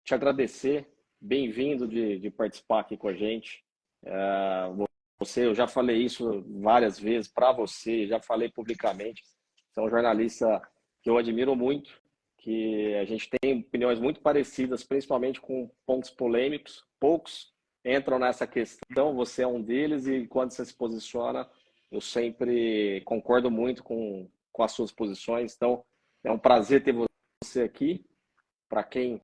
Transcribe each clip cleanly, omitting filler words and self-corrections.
te agradecer, bem-vindo de participar aqui com a gente. Eu já falei isso várias vezes para você, já falei publicamente. Você é um jornalista que eu admiro muito, que a gente tem opiniões muito parecidas, principalmente com pontos polêmicos. Poucos entram nessa questão, você é um deles, e quando você se posiciona, eu sempre concordo muito com as suas posições. Então, é um prazer ter você aqui. Para quem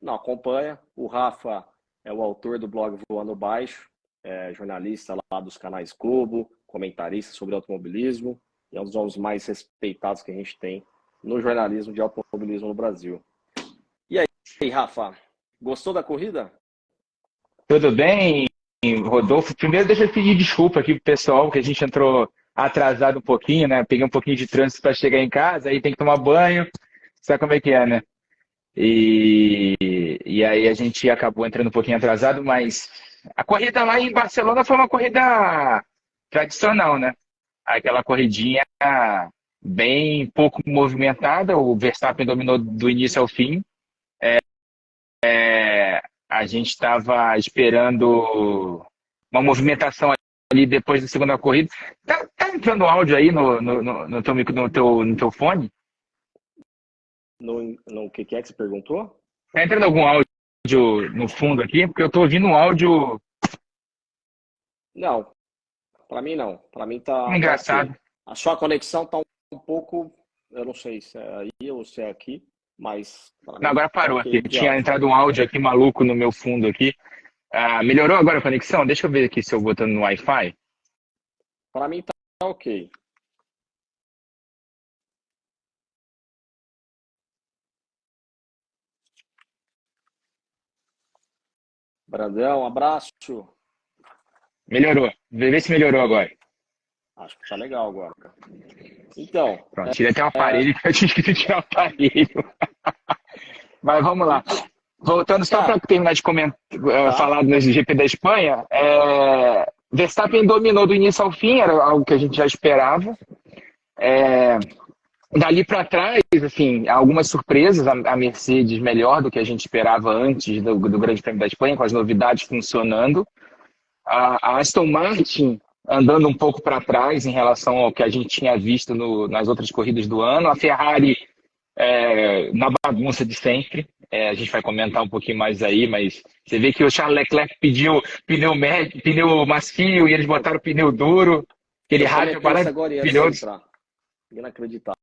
não acompanha, o Rafa é o autor do blog Voando Baixo, é jornalista lá dos canais Globo, comentarista sobre automobilismo, e é um dos mais respeitados que a gente tem no jornalismo de automobilismo no Brasil. E aí, Rafa, gostou da corrida? Tudo bem, Rodolfo? Primeiro, deixa eu pedir desculpa aqui pro pessoal, que a gente entrou atrasado um pouquinho, né? Peguei um pouquinho de trânsito para chegar em casa, aí tem que tomar banho, sabe como é que é, né? E aí a gente acabou entrando um pouquinho atrasado, mas a corrida lá em Barcelona foi uma corrida tradicional, né? Aquela corridinha bem pouco movimentada, o Verstappen dominou do início ao fim. A gente estava esperando uma movimentação ali depois da segunda corrida. Tá entrando áudio aí no teu fone? No que é que você perguntou? Tá entrando algum áudio no fundo aqui? Porque eu tô ouvindo um áudio Não, para mim não. Para mim tá engraçado. ok. A sua conexão tá um pouco, eu não sei se é aí ou se é aqui, mas para Não, mim agora tá parou aqui. ok de Tinha áudio. entrado um áudio aqui maluco no meu fundo aqui. Ah, melhorou agora a conexão? Deixa eu ver aqui se eu botando no Wi-Fi. Para mim tá ok. Brandão, um abraço. Melhorou. Vê se melhorou agora. Acho que tá legal agora. Então, Pronto, tirei até o aparelho, que eu tinha esquecido de tirar o aparelho. Mas vamos lá. Voltando só para cara, terminar de tá. falar do GP da Espanha, Verstappen dominou do início ao fim, era algo que a gente já esperava. Dali para trás, assim, algumas surpresas, a Mercedes melhor do que a gente esperava antes do Grande Prêmio da Espanha, com as novidades funcionando. A Aston Martin andando um pouco para trás em relação ao que a gente tinha visto nas outras corridas do ano. A Ferrari na bagunça de sempre. A gente vai comentar um pouquinho mais aí, mas você vê que o Charles Leclerc pediu pneu médio, pneu macio, e eles botaram pneu duro, aquele Eu rádio comentei isso agora antes de você maravilhoso. entrar. Inacreditável.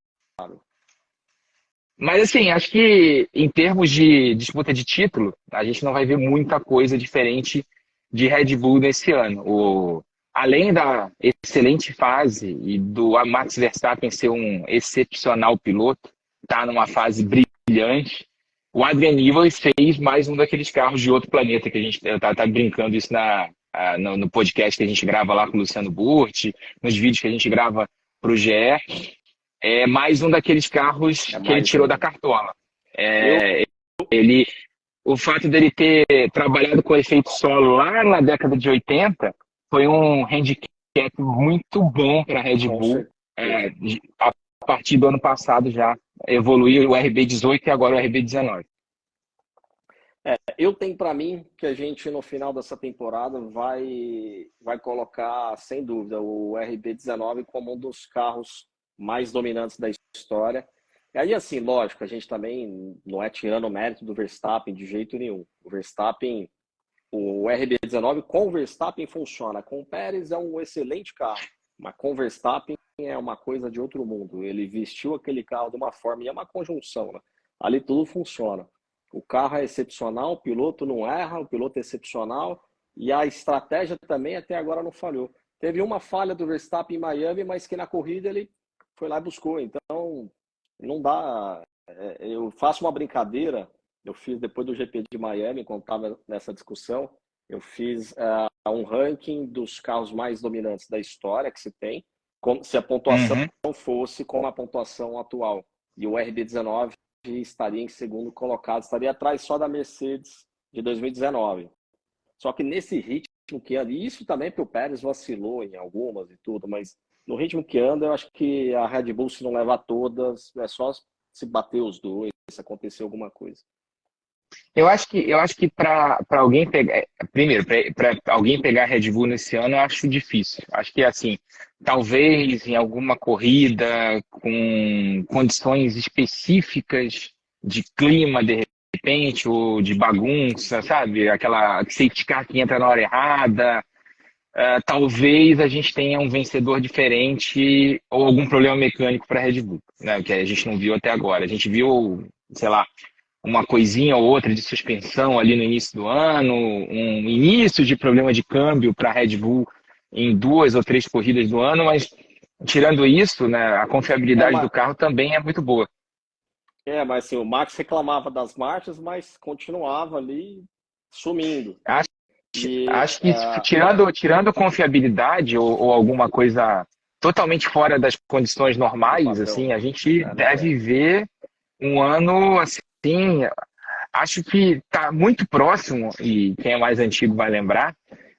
Mas assim, acho que em termos de disputa de título, a gente não vai ver muita coisa diferente de Red Bull nesse ano. Além da excelente fase e do Max Verstappen ser um excepcional piloto, tá numa fase brilhante, o Adrian Newey fez mais um daqueles carros de outro planeta que a gente tá brincando isso no podcast que a gente grava lá com o Luciano Burti, nos vídeos que a gente grava para o GE. É mais um daqueles carros É que ele mais tirou um. da cartola. Eu, Ele, o fato dele ter trabalhado com efeito solo lá na década de 80 foi um handicap muito bom para a Red com Bull. certeza. A partir do ano passado já evoluiu o RB18 e agora o RB19. Eu tenho para mim que a gente no final dessa temporada vai colocar, sem dúvida, o RB19 como um dos carros mais dominantes da história. E aí, assim, lógico, a gente também não é tirando o mérito do Verstappen de jeito nenhum. O Verstappen, o RB19 com o Verstappen funciona. Com o Pérez é um excelente carro, mas com o Verstappen é uma coisa de outro mundo. Ele vestiu aquele carro de uma forma, e é uma conjunção, né? Ali tudo funciona. O carro é excepcional, o piloto não erra, o piloto é excepcional e a estratégia também até agora não falhou. Teve uma falha do Verstappen em Miami, mas que na corrida ele foi lá e buscou. Então, não dá. Eu faço uma brincadeira, eu fiz depois do GP de Miami, quando estava nessa discussão, eu fiz um ranking dos carros mais dominantes da história que se tem, como se a pontuação Uhum. fosse como a pontuação atual. E o RB19 estaria em segundo colocado, estaria atrás só da Mercedes de 2019. Só que nesse ritmo que anda, e isso também porque o Pérez vacilou em algumas e tudo, mas no ritmo que anda, eu acho que a Red Bull, se não levar todas, é só se bater os dois, se acontecer alguma coisa. Eu acho que para alguém pegar, primeiro, para alguém pegar a Red Bull nesse ano, eu acho difícil. Acho que assim, talvez em alguma corrida com condições específicas de clima de repente, ou de bagunça, sabe? Aquela safety car que entra na hora errada. Talvez a gente tenha um vencedor diferente ou algum problema mecânico para a Red Bull, né? Que a gente não viu até agora. A gente viu, sei lá, uma coisinha ou outra de suspensão ali no início do ano, um início de problema de câmbio para a Red Bull em 2 ou 3 corridas do ano, mas tirando isso, né, a É, confiabilidade do mas, carro também é muito boa. mas assim, o Max reclamava das marchas, mas continuava ali sumindo. Acho, E acho que tirando confiabilidade ou alguma coisa totalmente fora das condições do normais, padrão, assim, né? a gente Não é. deve ver um ano assim. Acho que está muito próximo, e quem é mais antigo vai lembrar,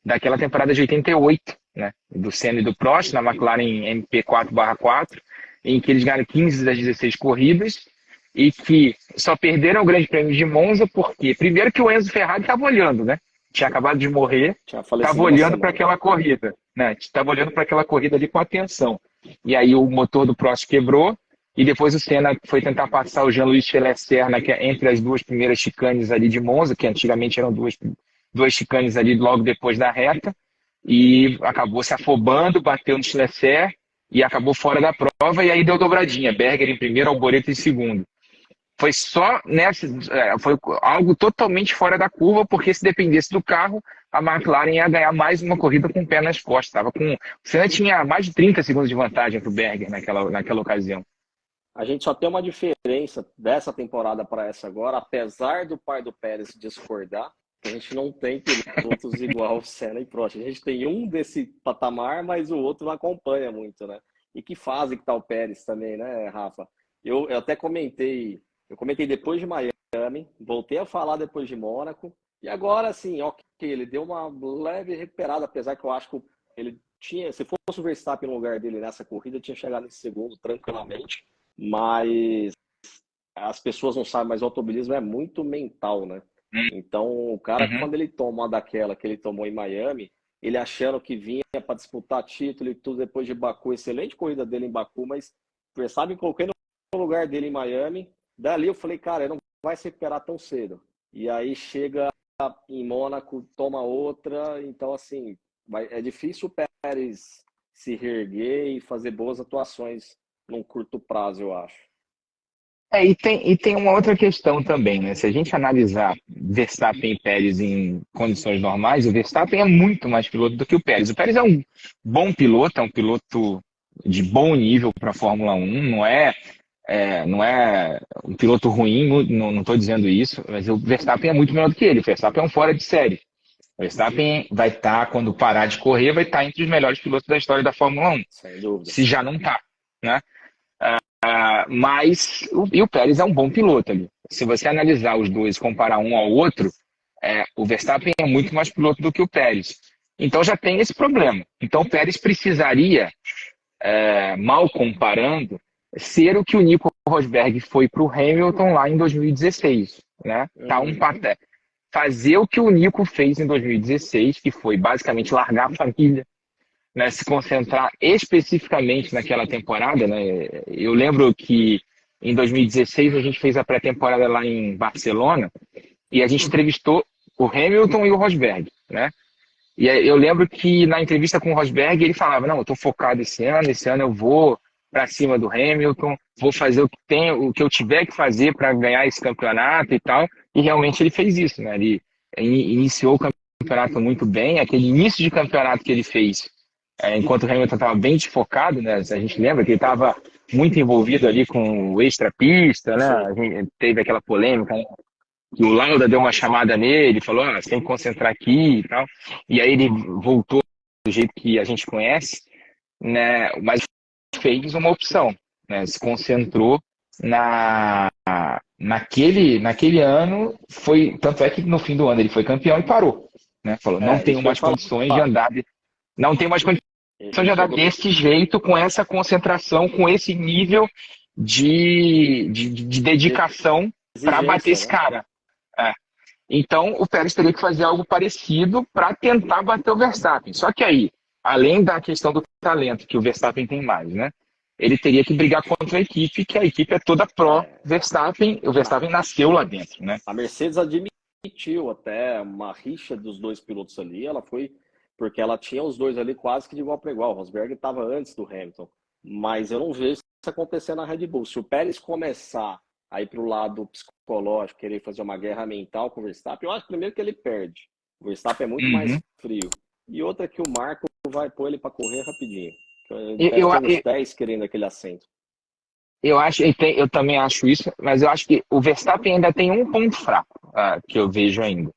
daquela temporada de 88, né? Do Senna e do Prost, na McLaren MP4/4, em que eles ganharam 15 das 16 corridas e que só perderam o Grande Prêmio de Monza porque, primeiro, que o Enzo Ferrari estava olhando, né? Tinha acabado de morrer, Tinha estava falecido uma olhando para semana. aquela corrida, né? Estava olhando para aquela corrida ali com atenção. E aí o motor do Prost quebrou, e depois o Senna foi tentar passar o Jean-Louis Felecer entre as duas primeiras chicanes ali de Monza, que antigamente eram duas chicanes ali logo depois da reta, e acabou se afobando, bateu no Felecer e acabou fora da prova, e aí deu dobradinha. Berger em primeiro, Alboreto em segundo. Foi só nessa, foi algo totalmente fora da curva, porque se dependesse do carro, a McLaren ia ganhar mais uma corrida com o pé nas costas. O Senna tinha mais de 30 segundos de vantagem para o Berger naquela ocasião. A gente só tem uma diferença dessa temporada para essa agora, apesar do pai do Pérez discordar, que a gente não tem pilotos igual o Senna e Prost. A gente tem um desse patamar, mas o outro não acompanha muito, né? E que fase que tá o Pérez também, né, Rafa? Eu até comentei depois de Miami, voltei a falar depois de Mônaco, e agora, assim, ok, ele deu uma leve recuperada, apesar que eu acho que ele tinha, se fosse o Verstappen no lugar dele nessa corrida, tinha chegado em segundo tranquilamente, mas as pessoas não sabem, mas o automobilismo é muito mental, né? Então, o cara, Uhum. quando ele toma uma daquela que ele tomou em Miami, ele achando que vinha para disputar título e tudo depois de Baku, excelente corrida dele em Baku, mas Verstappen coloquei no lugar dele em Miami. Dali eu falei, cara, ele não vai se recuperar tão cedo. E aí chega em Mônaco, toma outra, então assim, é difícil o Pérez se reerguer e fazer boas atuações num curto prazo, eu acho. E tem uma outra questão também, né? Se a gente analisar Verstappen e Pérez em condições normais, o Verstappen é muito mais piloto do que o Pérez. O Pérez é um bom piloto, é um piloto de bom nível para a Fórmula 1, não é um piloto ruim, não estou dizendo isso, mas o Verstappen é muito melhor do que ele. O Verstappen é um fora de série. O Verstappen vai estar, quando parar de correr, vai estar entre os melhores pilotos da história da Fórmula 1, Sem dúvida. se já não está, né? Mas o Pérez é um bom piloto ali. Se você analisar os dois, comparar um ao outro, o Verstappen é muito mais piloto do que o Pérez. Então já tem esse problema. Então o Pérez precisaria, mal comparando, ser o que o Nico Rosberg foi para o Hamilton lá em 2016, né? Fazer o que o Nico fez em 2016, que foi basicamente largar a família, né, se concentrar especificamente naquela temporada, né? Eu lembro que em 2016 a gente fez a pré-temporada lá em Barcelona e a gente entrevistou o Hamilton e o Rosberg, né? E aí eu lembro que na entrevista com o Rosberg ele falava: não, eu estou focado esse ano eu vou para cima do Hamilton, vou fazer o que eu tiver que fazer para ganhar esse campeonato e tal. E realmente ele fez isso, né? Ele iniciou o campeonato muito bem, aquele início de campeonato que ele fez enquanto o Hamilton estava bem desfocado, né? A gente lembra que ele estava muito envolvido ali com o extra-pista, né? Sim. A gente teve aquela polêmica, né? Que o Lauda deu uma chamada nele, falou: você tem que concentrar aqui e tal. E aí ele voltou do jeito que a gente conhece, né? Mas fez uma opção, né? Se concentrou naquele ano, tanto é que no fim do ano ele foi campeão e parou, né? Falou: não tenho Isso que eu ia mais falar. condições de andar, não tenho mais de E andar chegou. desse jeito, com essa concentração, com esse nível de dedicação para bater Exigência, esse né? cara. É. Então, o Pérez teria que fazer algo parecido para tentar bater o Verstappen. Só que aí, além da questão do talento, que o Verstappen tem mais, né? Ele teria que brigar contra a equipe, que a equipe é toda É, pró-Verstappen. O Verstappen nasceu lá dentro, né? a Mercedes admitiu até uma rixa dos dois pilotos ali. Ela foi porque ela tinha os dois ali quase que de igual para igual. O Rosberg estava antes do Hamilton, mas eu não vejo isso acontecer na Red Bull. Se o Pérez começar a ir para o lado psicológico, querer fazer uma guerra mental com o Verstappen, eu acho primeiro que ele perde. O Verstappen é muito mais Uhum. frio. E outra que o Marco vai pôr ele para correr rapidinho. Ele Eu, deve ter uns eu, 10 querendo aquele assento. eu acho, eu também acho isso, mas eu acho que o Verstappen ainda tem um ponto fraco, que eu vejo ainda.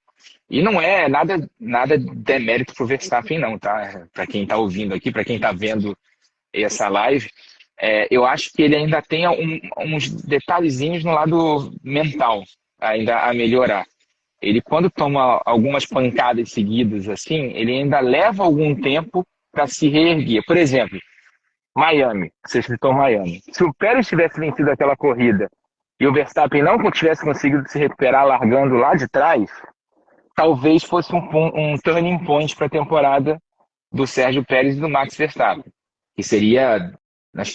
E não é nada demérito pro Verstappen, não, tá? Para quem está ouvindo aqui, para quem está vendo essa live, eu acho que ele ainda tem uns detalhezinhos no lado mental ainda a melhorar. Ele, quando toma algumas pancadas seguidas assim, ele ainda leva algum tempo para se reerguer. Por exemplo, Miami, você citou Miami. Se o Pérez tivesse vencido aquela corrida e o Verstappen não tivesse conseguido se recuperar largando lá de trás, talvez fosse um turning point para a temporada do Sérgio Pérez e do Max Verstappen, que seria,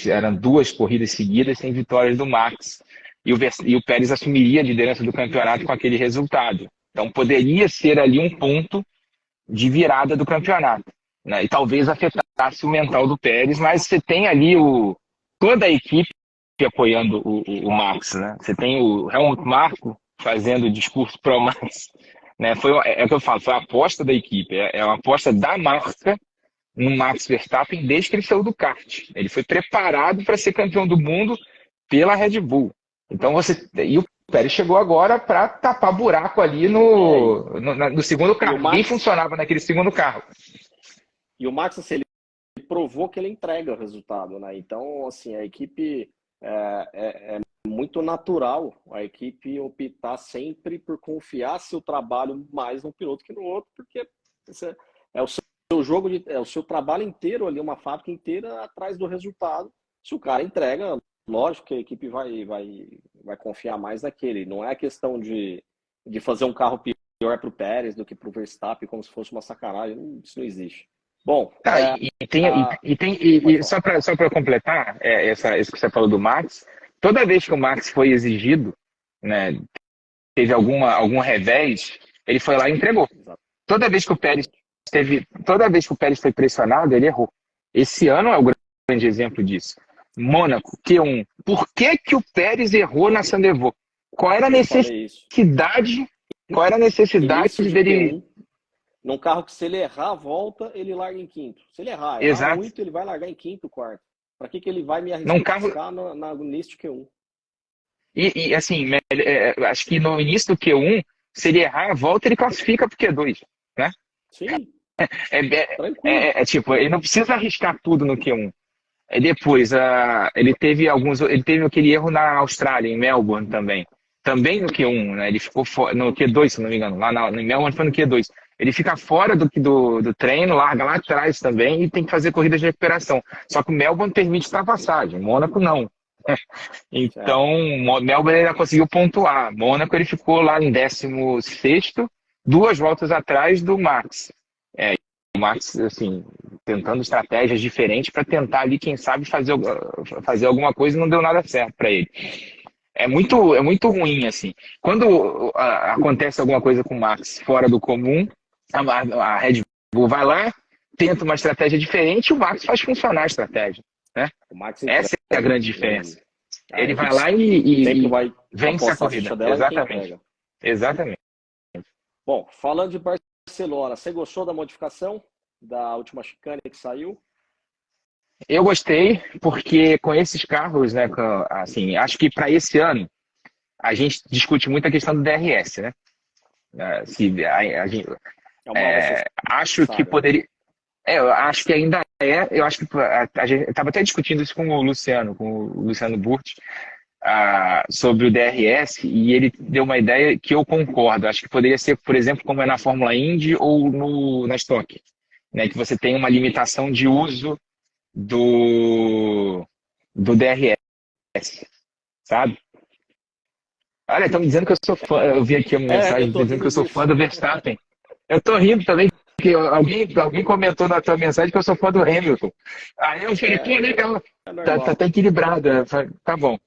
eram duas corridas seguidas sem vitórias do Max, e o Pérez assumiria a liderança do campeonato com aquele resultado. Então poderia ser ali um ponto de virada do campeonato, né? E talvez afetasse o mental do Pérez, mas você tem ali toda a equipe apoiando o Max, né? Você tem o Helmut Marko fazendo o discurso pro Max, né? É o que eu falo, foi a aposta da equipe, é uma aposta da marca no Max Verstappen desde que ele saiu do kart. Ele foi preparado para ser campeão do mundo pela Red Bull. Então e o Pérez chegou agora para tapar buraco ali É, no segundo e o carro. Ninguém Max, funcionava naquele segundo carro. assim, ele provou que ele entrega o resultado, né? Então, assim, a equipe é muito natural a equipe optar sempre por confiar seu trabalho mais num piloto que no outro, porque é o seu jogo, é o seu trabalho inteiro ali, uma fábrica inteira atrás do resultado. Se o cara entrega, lógico que a equipe vai confiar mais naquele. Não é questão de fazer um carro pior para o Pérez do que para o Verstappen, como se fosse uma sacanagem. Isso não existe. Bom, Tá, e pode falar. só para completar isso que você falou do Max, toda vez que o Max foi exigido, né, teve algum revés, ele foi lá e entregou. Toda vez que o Pérez Exatamente. toda vez que o Pérez foi pressionado, ele errou. Esse ano é o grande exemplo disso. Mônaco, Q1. Por que que o Pérez errou na Sandevaux? Qual era a Eu falei isso. necessidade? Qual era a necessidade Início de dele? Q1, num carro que se ele errar a volta, ele larga em quinto. Se ele errar Exato. muito, ele vai largar em quinto, quarto. Para que ele vai me Num carro. arriscar no início de Q1? E assim, acho que no início do Q1, se ele errar a volta, ele classifica para o Q2, né? Sim, É, é, tranquilo. tipo, ele não precisa arriscar tudo no Q1. Depois, ele teve aquele erro na Austrália, em Melbourne também. Também no Q1, né? Ele ficou no Q2, se não me engano. Lá em Melbourne foi no Q2. Ele fica fora do treino, larga lá atrás também e tem que fazer corridas de recuperação. Só que o Melbourne permite ultrapassagem, Mônaco não. É, Então, Melbourne ainda conseguiu pontuar. Mônaco ele ficou lá em 16º, duas voltas atrás do Max. O Max, assim, tentando estratégias diferentes para tentar ali, quem sabe, fazer alguma coisa e não deu nada certo para ele. É muito ruim, assim. Quando acontece alguma coisa com o Max fora do comum, a Red Bull vai lá, tenta uma estratégia diferente e o Max faz funcionar a estratégia, né? o Max Essa é a entrega. grande diferença. A Ele vai equipe lá sempre e vai vence a apostar a corrida. ficha dela em quem Exatamente. entrega. Exatamente. Bom, falando de Barcelona, você gostou da modificação da última chicane que saiu? Eu gostei porque com esses carros, né, assim, acho que para esse ano a gente discute muito a questão do DRS, né? Se É uma mal acho que necessária, né? poderia, eu acho que ainda eu acho que a gente estava até discutindo isso com o Luciano Burti, sobre o DRS, e ele deu uma ideia que eu concordo. Acho que poderia ser, por exemplo, como é na Fórmula Indy ou na Stock, né, que você tem uma limitação de uso do DRS, sabe? Olha, estão me dizendo que eu sou fã. Eu vi aqui uma Eu mensagem tô dizendo que rindo eu sou disso. fã do Verstappen. Eu tô rindo também, porque alguém comentou na tua mensagem que eu sou fã do Hamilton. Aí eu falei, pô, É, legal. é Tá normal. equilibrado. Eu falei, tá bom.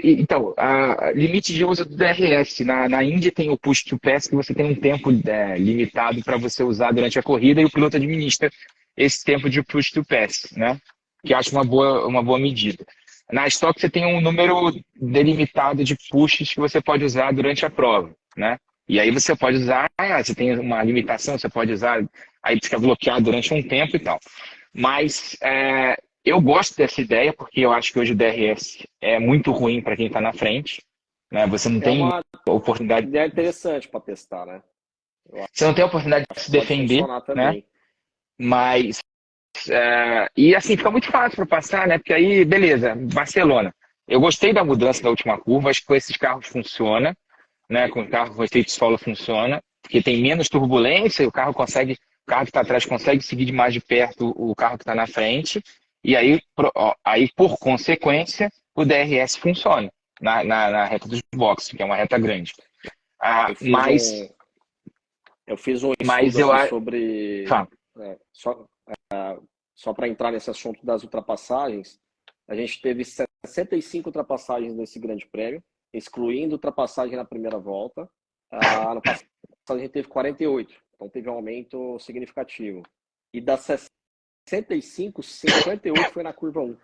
Então, limite de uso do DRS. Na Indy tem o push to pass, que você tem um tempo limitado para você usar durante a corrida e o piloto administra esse tempo de push to pass, né? Que eu acho uma boa medida. Na Stock você tem um número delimitado de pushes que você pode usar durante a prova, né? E aí você pode usar, você tem uma limitação, você pode usar, aí fica bloqueado durante um tempo e tal. Mas eu gosto dessa ideia porque eu acho que hoje o DRS é muito ruim para quem está na frente, né? Você não É tem uma oportunidade, ideia interessante para testar, né? Eu você não tem oportunidade de acho se que pode defender, funcionar né? também. Mas e assim fica muito fácil para passar, né? Porque aí, beleza, Barcelona. Eu gostei da mudança da última curva, acho que com esses carros funciona, né? Com o carro com efeito solo funciona, porque tem menos turbulência, e o carro que está atrás consegue seguir de mais de perto o carro que está na frente, e aí, aí, por consequência, o DRS funciona na reta dos boxes, que é uma reta grande. Ah, Eu fiz um, eu fiz um mas estudo eu aqui acho. sobre, é, só, só para entrar nesse assunto das ultrapassagens, a gente teve 65 ultrapassagens nesse grande prêmio, excluindo ultrapassagem na primeira volta. No passado a gente teve 48, então teve um aumento significativo. E das 65, 58 foi na curva 1.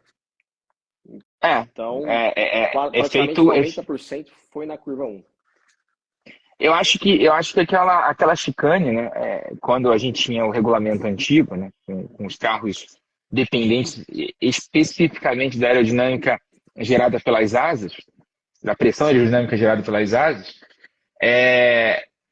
É, Então, praticamente efeito. 90% foi na curva 1. Eu acho que aquela chicane, né, quando a gente tinha o regulamento antigo, né, com os carros dependentes especificamente da aerodinâmica gerada pelas asas, da pressão aerodinâmica gerada pelas asas,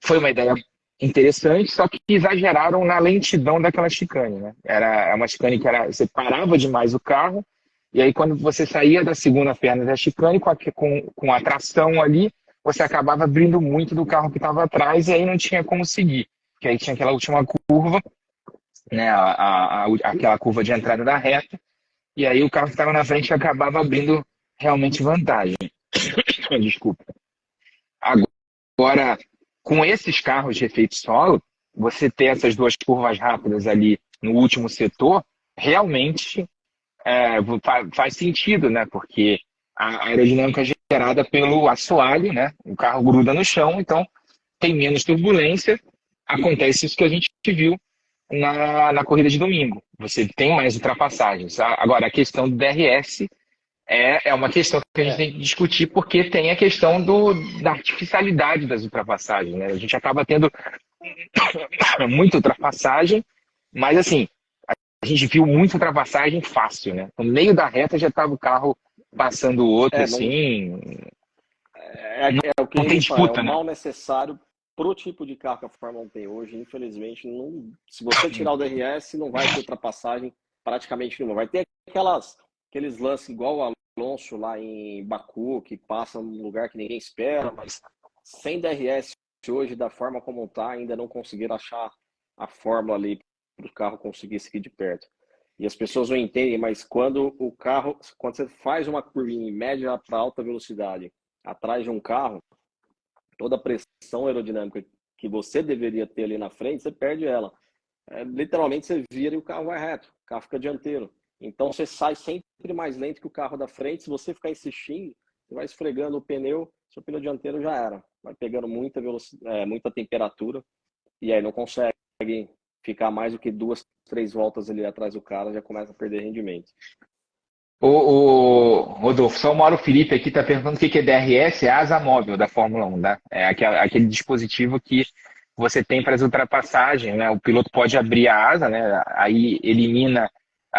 foi uma ideia interessante, só que exageraram na lentidão daquela chicane, né? Era uma chicane que você parava demais o carro, e aí quando você saía da segunda perna da chicane, com a tração ali, você acabava abrindo muito do carro que estava atrás, e aí não tinha como seguir. Que aí tinha aquela última curva, né? Aquela curva de entrada da reta, e aí o carro que estava na frente acabava abrindo realmente vantagem. Desculpa. Agora, com esses carros de efeito solo, você ter essas duas curvas rápidas ali no último setor, realmente faz sentido, né? Porque a aerodinâmica é gerada pelo assoalho, né? O carro gruda no chão, então tem menos turbulência. Acontece isso que a gente viu na corrida de domingo. Você tem mais ultrapassagens. Agora, a questão do DRS é uma questão que a gente tem que discutir, porque tem a questão da artificialidade das ultrapassagens, né? A gente acaba tendo muita ultrapassagem, mas assim, a gente viu muita ultrapassagem fácil, né? No meio da reta já estava o carro passando o outro, Não, assim, é o que a não tem gente fala, é o disputa, né? mal necessário pro tipo de carro que a Fórmula 1 tem hoje. Infelizmente, não, se você tirar o DRS, não vai ter ultrapassagem praticamente nenhuma. Vai ter aqueles lances igual o Alonso lá em Baku, que passa num lugar que ninguém espera, mas sem DRS hoje, da forma como está, ainda não conseguiram achar a fórmula ali para o carro conseguir seguir de perto. E as pessoas não entendem, mas quando você faz uma curvinha em média para alta velocidade atrás de um carro, toda a pressão aerodinâmica que você deveria ter ali na frente, você perde ela. Literalmente você vira e o carro vai reto, o carro fica dianteiro. Então você sai sempre mais lento que o carro da frente. Se você ficar insistindo, você vai esfregando o pneu, seu pneu dianteiro já era. Vai pegando muita velocidade, muita temperatura, e aí não consegue ficar mais do que 2, 3 voltas ali atrás do cara, já começa a perder rendimento. O Rodolfo, só o Mauro Felipe aqui está perguntando o que é DRS, é a asa móvel da Fórmula 1, tá? É aquele dispositivo que você tem para as ultrapassagens, né? O piloto pode abrir a asa, né? Aí elimina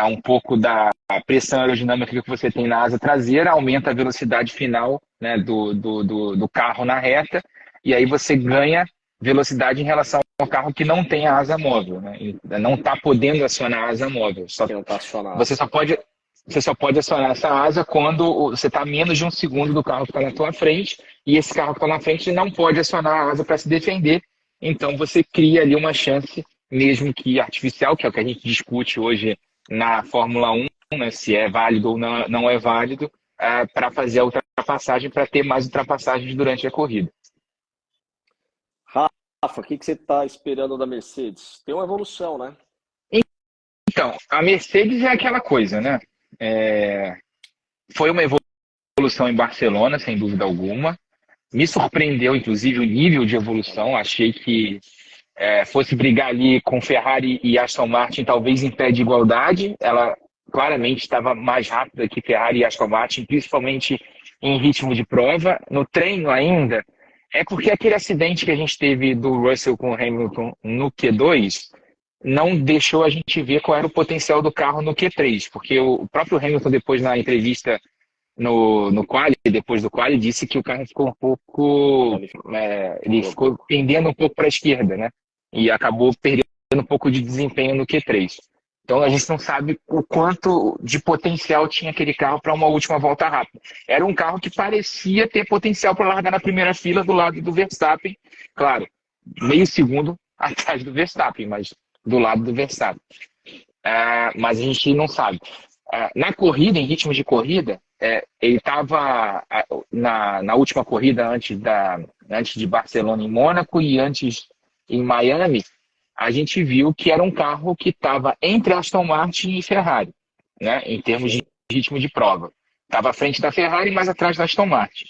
um pouco da pressão aerodinâmica que você tem na asa traseira, aumenta a velocidade final, né, do carro na reta, e aí você ganha velocidade em relação ao carro que não tem a asa móvel, né? Não está podendo acionar a asa móvel. Que não está acionado. Você só pode você só pode acionar essa asa quando você está a menos de um segundo do carro que está na tua frente, e esse carro que está na frente não pode acionar a asa para se defender. Então você cria ali uma chance, mesmo que artificial, que é o que a gente discute hoje na Fórmula 1, né, se é válido ou não é válido, para fazer a ultrapassagem, para ter mais ultrapassagens durante a corrida. Rafa, o que você está esperando da Mercedes? Tem uma evolução, né? Então, a Mercedes é aquela coisa, né? Foi uma evolução em Barcelona, sem dúvida alguma. Me surpreendeu, inclusive, o nível de evolução. Achei que fosse brigar ali com Ferrari e Aston Martin, talvez em pé de igualdade. Ela claramente estava mais rápida que Ferrari e Aston Martin, principalmente em ritmo de prova. No treino ainda, é porque aquele acidente que a gente teve do Russell com o Hamilton no Q2 não deixou a gente ver qual era o potencial do carro no Q3, porque o próprio Hamilton, depois na entrevista no quali, depois do quali, disse que o carro ficou um pouco, ele ficou pendendo um pouco para a esquerda, né? E acabou perdendo um pouco de desempenho no Q3. Então a gente não sabe o quanto de potencial tinha aquele carro para uma última volta rápida. Era um carro que parecia ter potencial para largar na primeira fila do lado do Verstappen, claro, meio segundo atrás do Verstappen, mas do lado do Verstappen. Mas a gente não sabe. Na corrida, em ritmo de corrida, ele estava na última corrida antes de Barcelona em Mônaco e antes em Miami, a gente viu que era um carro que estava entre Aston Martin e Ferrari, né, em termos de ritmo de prova. Estava à frente da Ferrari, mas atrás da Aston Martin.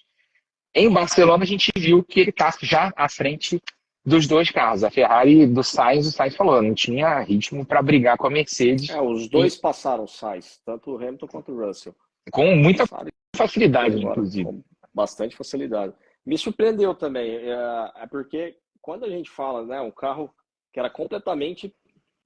Em Barcelona, a gente viu que ele está já à frente dos dois carros. A Ferrari do Sainz, o Sainz falou, não tinha ritmo para brigar com a Mercedes. Os dois passaram o Sainz, tanto o Hamilton quanto o Russell. Com muita facilidade, inclusive. Com bastante facilidade. Me surpreendeu também, porque quando a gente fala, né, um carro que era completamente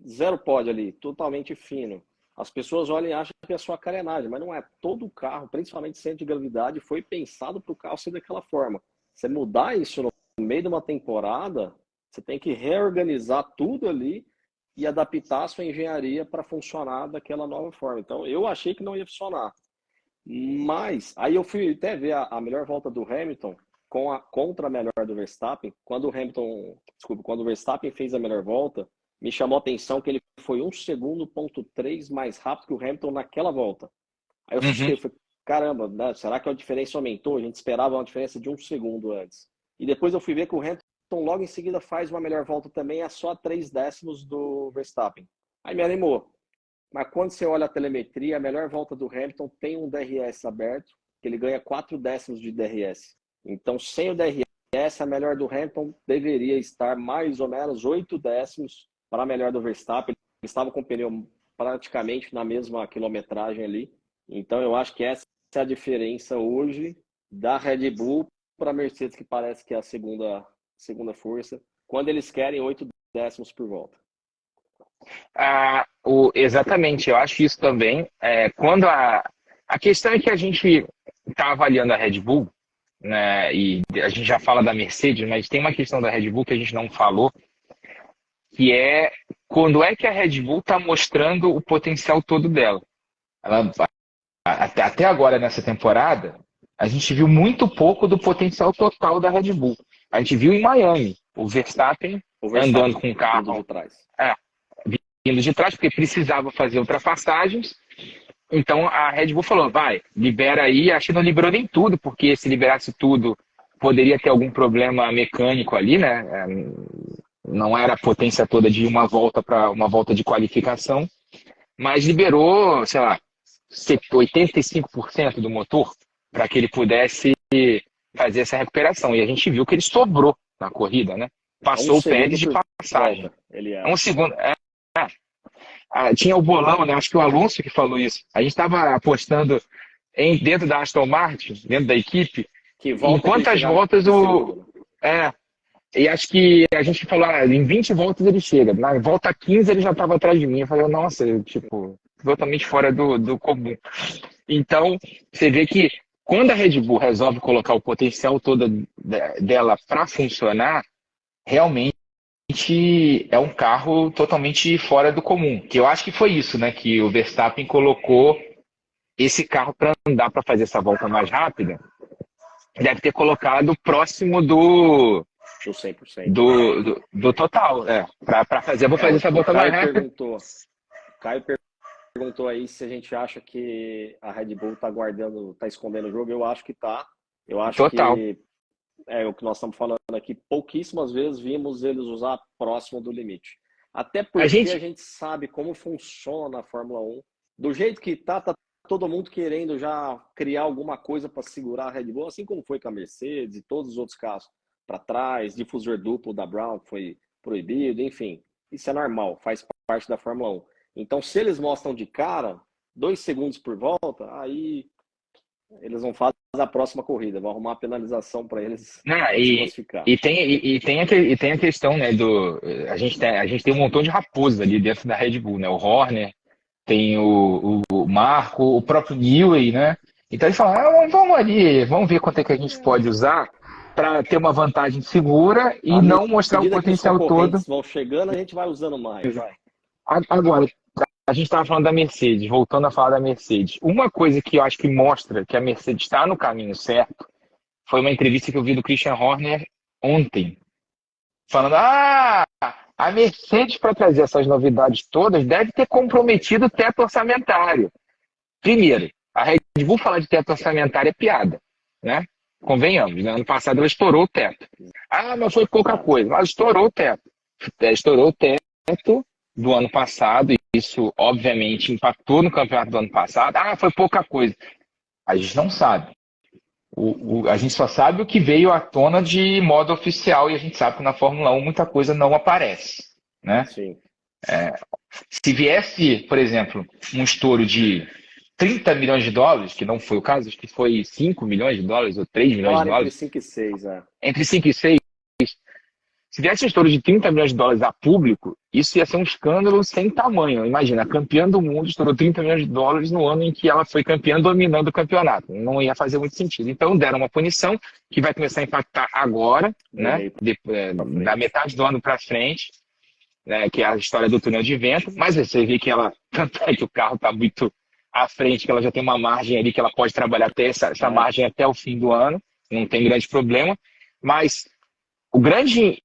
zero pódio ali, totalmente fino, as pessoas olham e acham que é só a carenagem, mas não é. Todo o carro, principalmente centro de gravidade, foi pensado para o carro ser daquela forma. Você mudar isso no meio de uma temporada, você tem que reorganizar tudo ali e adaptar a sua engenharia para funcionar daquela nova forma. Então, eu achei que não ia funcionar. Mas, aí eu fui até ver a melhor volta do Hamilton contra a melhor do Verstappen. Quando o Verstappen fez a melhor volta, me chamou a atenção que ele foi 1 segundo, ponto 3 mais rápido que o Hamilton naquela volta. Aí eu falei, caramba, né? Será que a diferença aumentou? A gente esperava uma diferença de 1 segundo antes. E depois eu fui ver que o Hamilton logo em seguida faz uma melhor volta também, é só 3 décimos do Verstappen. Aí me animou. Mas quando você olha a telemetria, a melhor volta do Hamilton tem um DRS aberto, que ele ganha 4 décimos de DRS. Então, sem o DRS, a melhor do Hamilton deveria estar mais ou menos 8 décimos para a melhor do Verstappen. Ele estava com o pneu praticamente na mesma quilometragem ali. Então, eu acho que essa é a diferença hoje da Red Bull para a Mercedes, que parece que é a segunda força, quando eles querem 8 décimos por volta. Exatamente, eu acho isso também. Quando a questão é que a gente está avaliando a Red Bull, né, e a gente já fala da Mercedes, mas tem uma questão da Red Bull que a gente não falou, que é quando é que a Red Bull está mostrando o potencial todo dela. Até agora, nessa temporada, a gente viu muito pouco do potencial total da Red Bull. A gente viu em Miami, o Verstappen andando com o carro vindo de trás. Vindo de trás, porque precisava fazer ultrapassagens. Então a Red Bull falou, vai, libera aí. Acho que não liberou nem tudo, porque se liberasse tudo, poderia ter algum problema mecânico ali, né? Não era a potência toda de uma volta para uma volta de qualificação, mas liberou, sei lá, 85% do motor para que ele pudesse fazer essa recuperação. E a gente viu que ele sobrou na corrida, né? Passou o Pérez de passagem. Um segundo. Tinha o bolão, né? Acho que o Alonso que falou isso. A gente estava apostando dentro da Aston Martin, dentro da equipe, em quantas voltas e acho que a gente falou, em 20 voltas ele chega. Na volta 15 ele já estava atrás de mim. Eu falei, nossa, totalmente fora do comum. Então, você vê que quando a Red Bull resolve colocar o potencial todo dela para funcionar, realmente é um carro totalmente fora do comum. Que eu acho que foi isso, né? Que o Verstappen colocou esse carro para andar, para fazer essa volta mais rápida. Deve ter colocado próximo do 100%. Do total, para fazer. Eu vou fazer essa volta mais rápida. Caio perguntou aí se a gente acha que a Red Bull está guardando, está escondendo o jogo. Eu acho que está. Eu acho Total. que é o que nós estamos falando aqui. Pouquíssimas vezes vimos eles usar próximo do limite. Até A porque a gente, gente sabe como funciona a Fórmula 1. Do jeito que tá todo mundo querendo já criar alguma coisa para segurar a Red Bull, assim como foi com a Mercedes e todos os outros carros para trás, difusor duplo da Brown que foi proibido, enfim. Isso é normal, faz parte da Fórmula 1. Então, se eles mostram de cara, 2 segundos por volta, aí eles vão fazer a próxima corrida, vão arrumar uma penalização para eles né, desclassificar. tem a questão, né, a gente tem um montão de raposas ali dentro da Red Bull, né? O Horner, tem o Marco, o próprio Newey, né? Então eles falam, vamos ali, vamos ver quanto é que a gente pode usar para ter uma vantagem segura e À não mostrar o medida que os potencial todo. concorrentes vão chegando, a gente vai usando mais, vai. Agora, a gente estava falando da Mercedes, voltando a falar da Mercedes. Uma coisa que eu acho que mostra que a Mercedes está no caminho certo foi uma entrevista que eu vi do Christian Horner ontem, falando: a Mercedes, para trazer essas novidades todas, deve ter comprometido o teto orçamentário. Primeiro, a Red Bull falar de teto orçamentário é piada, né? Convenhamos, né? Ano passado ela estourou o teto. Mas foi pouca coisa. Mas estourou o teto. Estourou o teto do ano passado, e isso, obviamente, impactou no campeonato do ano passado. Foi pouca coisa. A gente não sabe. A gente só sabe o que veio à tona de modo oficial, e a gente sabe que na Fórmula 1 muita coisa não aparece, né? Sim. Se viesse, por exemplo, um estouro de 30 milhões de dólares, que não foi o caso, acho que foi 5 milhões de dólares ou 3 milhões de Falaram entre dólares, 5 e 6, entre 5 e 6, se viesse um estouro de 30 milhões de dólares a público, isso ia ser um escândalo sem tamanho. Imagina, a campeã do mundo estourou 30 milhões de dólares no ano em que ela foi campeã dominando o campeonato. Não ia fazer muito sentido. Então deram uma punição que vai começar a impactar agora, né? Da metade do ano para frente, né? Que é a história do túnel de vento. Mas você vê que ela, tanto é que o carro está muito à frente, que ela já tem uma margem ali que ela pode trabalhar até essa margem até o fim do ano. Não tem grande problema. Mas o grande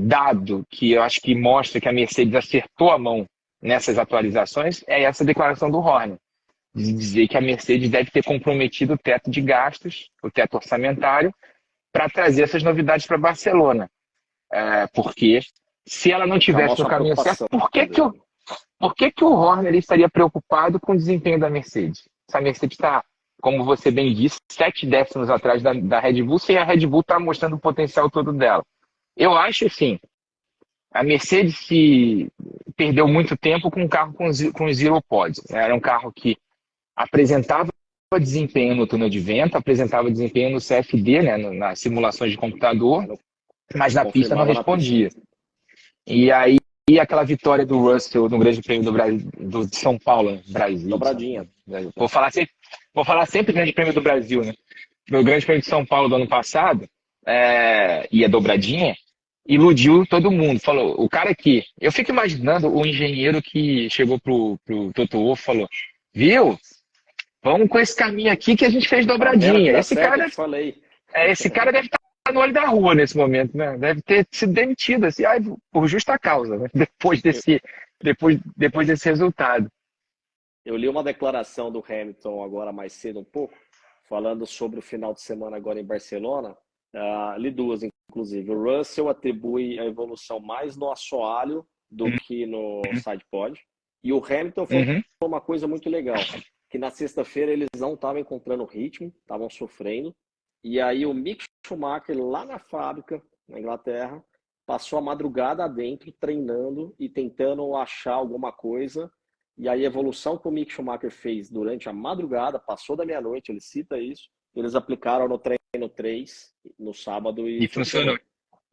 dado que eu acho que mostra que a Mercedes acertou a mão nessas atualizações é essa declaração do Horner, de dizer que a Mercedes deve ter comprometido o teto de gastos, o teto orçamentário, para trazer essas novidades para Barcelona. Porque se ela não tivesse no caminho certo, por que que o Horner estaria preocupado com o desempenho da Mercedes? Se a Mercedes está, como você bem disse, 7 décimos atrás da Red Bull, sem a Red Bull estar mostrando o potencial todo dela. Eu acho, assim, a Mercedes se perdeu muito tempo com um carro com zero pods. Era um carro que apresentava desempenho no túnel de vento, apresentava desempenho no CFD, né, nas simulações de computador, mas na pista não respondia. E aí, aquela vitória do Russell no Grande Prêmio do Brasil, de São Paulo, Brasil. Dobradinha. Vou falar sempre Grande Prêmio do Brasil, né? No Grande Prêmio de São Paulo do ano passado, e a dobradinha, iludiu todo mundo. Falou, o cara aqui, eu fico imaginando o engenheiro que chegou pro Toto Wolff e falou: viu, vamos com esse caminho aqui que a gente fez dobradinha. Esse cara deve estar no olho da rua nesse momento, né? Deve ter sido demitido assim, por justa causa, né? Depois desse resultado. Eu li uma declaração do Hamilton agora mais cedo um pouco, falando sobre o final de semana agora em Barcelona. Li duas, inclusive. O Russell atribui a evolução mais no assoalho do que no sidepod. E o Hamilton falou uma coisa muito legal, que na sexta-feira eles não estavam encontrando ritmo, estavam sofrendo. E aí o Mick Schumacher, lá na fábrica, na Inglaterra, passou a madrugada adentro, treinando e tentando achar alguma coisa. E aí a evolução que o Mick Schumacher fez durante a madrugada, passou da meia-noite, ele cita isso, eles aplicaram no treino 3, no sábado, e funcionou.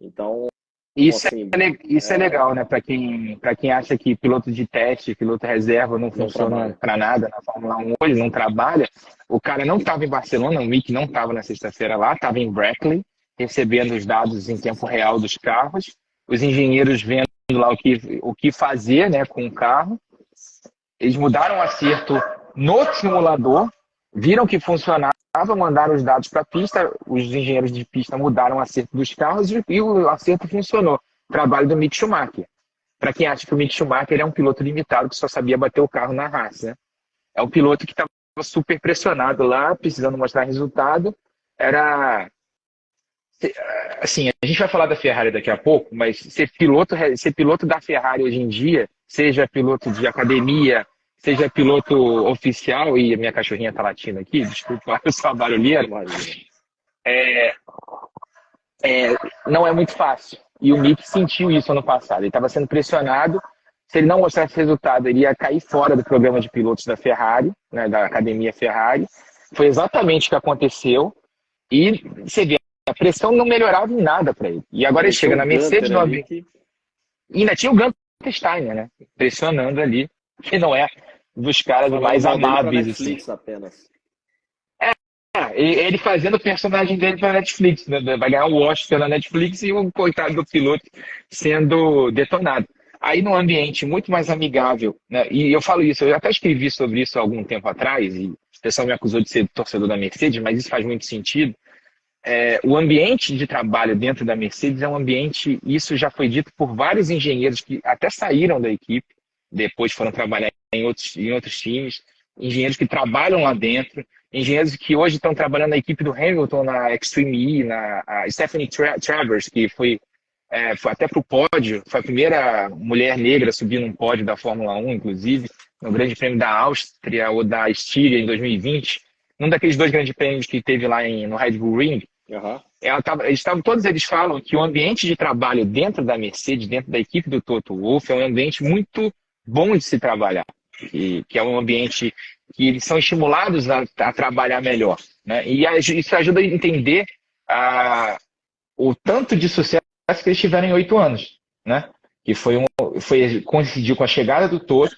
Então, isso assim, é legal, né? Para quem acha que piloto de teste, piloto reserva não funciona para nada na Fórmula 1 hoje, não trabalha. O cara não estava em Barcelona, o Mick não estava na sexta-feira lá, estava em Brackley, recebendo os dados em tempo real dos carros, os engenheiros vendo lá o que fazer, né, com o carro. Eles mudaram o acerto no simulador, viram que funcionava, mandaram os dados para a pista, os engenheiros de pista mudaram o acerto dos carros e o acerto funcionou. Trabalho do Mick Schumacher. para quem acha que o Mick Schumacher é um piloto limitado que só sabia bater o carro na Haas, né? É um piloto que estava super pressionado lá, precisando mostrar resultado. Era assim, a gente vai falar da Ferrari daqui a pouco, mas ser piloto da Ferrari hoje em dia, seja piloto de academia, seja piloto oficial, e a minha cachorrinha tá latindo aqui, desculpa, eu sou barulheiro, Imagina. é, não é muito fácil. E o Mick sentiu isso ano passado. Ele estava sendo pressionado. Se ele não mostrasse resultado, ele ia cair fora do programa de pilotos da Ferrari, né, da academia Ferrari. Foi exatamente o que aconteceu. E você vê, a pressão não melhorava em nada para ele. E agora ele chega na Mercedes no ali ambiente. E ainda tinha o Gunter Steiner, né? Pressionando ali, que não é dos caras mais mal dele pra amáveis. Assim. Netflix apenas. Ele fazendo o personagem dele para Netflix, né? Vai ganhar o Oscar na Netflix e o coitado do piloto sendo detonado. Aí num ambiente muito mais amigável, né? E eu falo isso, eu até escrevi sobre isso há algum tempo atrás, e o pessoal me acusou de ser torcedor da Mercedes, mas isso faz muito sentido. O ambiente de trabalho dentro da Mercedes é um ambiente, isso já foi dito por vários engenheiros que até saíram da equipe, depois foram trabalhar em outros times, engenheiros que trabalham lá dentro, engenheiros que hoje estão trabalhando na equipe do Hamilton, na Extreme E, a Stephanie Travers, que foi até para o pódio, foi a primeira mulher negra a subir num pódio da Fórmula 1, inclusive, no Grande Prêmio da Áustria ou da Estíria em 2020, um daqueles dois grandes prêmios que teve lá no Red Bull Ring. Uhum. Todos eles falam que o ambiente de trabalho dentro da Mercedes, dentro da equipe do Toto Wolff, é um ambiente muito bom de se trabalhar, que é um ambiente que eles são estimulados a trabalhar melhor, né? E isso ajuda a entender o tanto de sucesso que eles tiveram em 8 anos, né? Que coincidiu com a chegada do Toto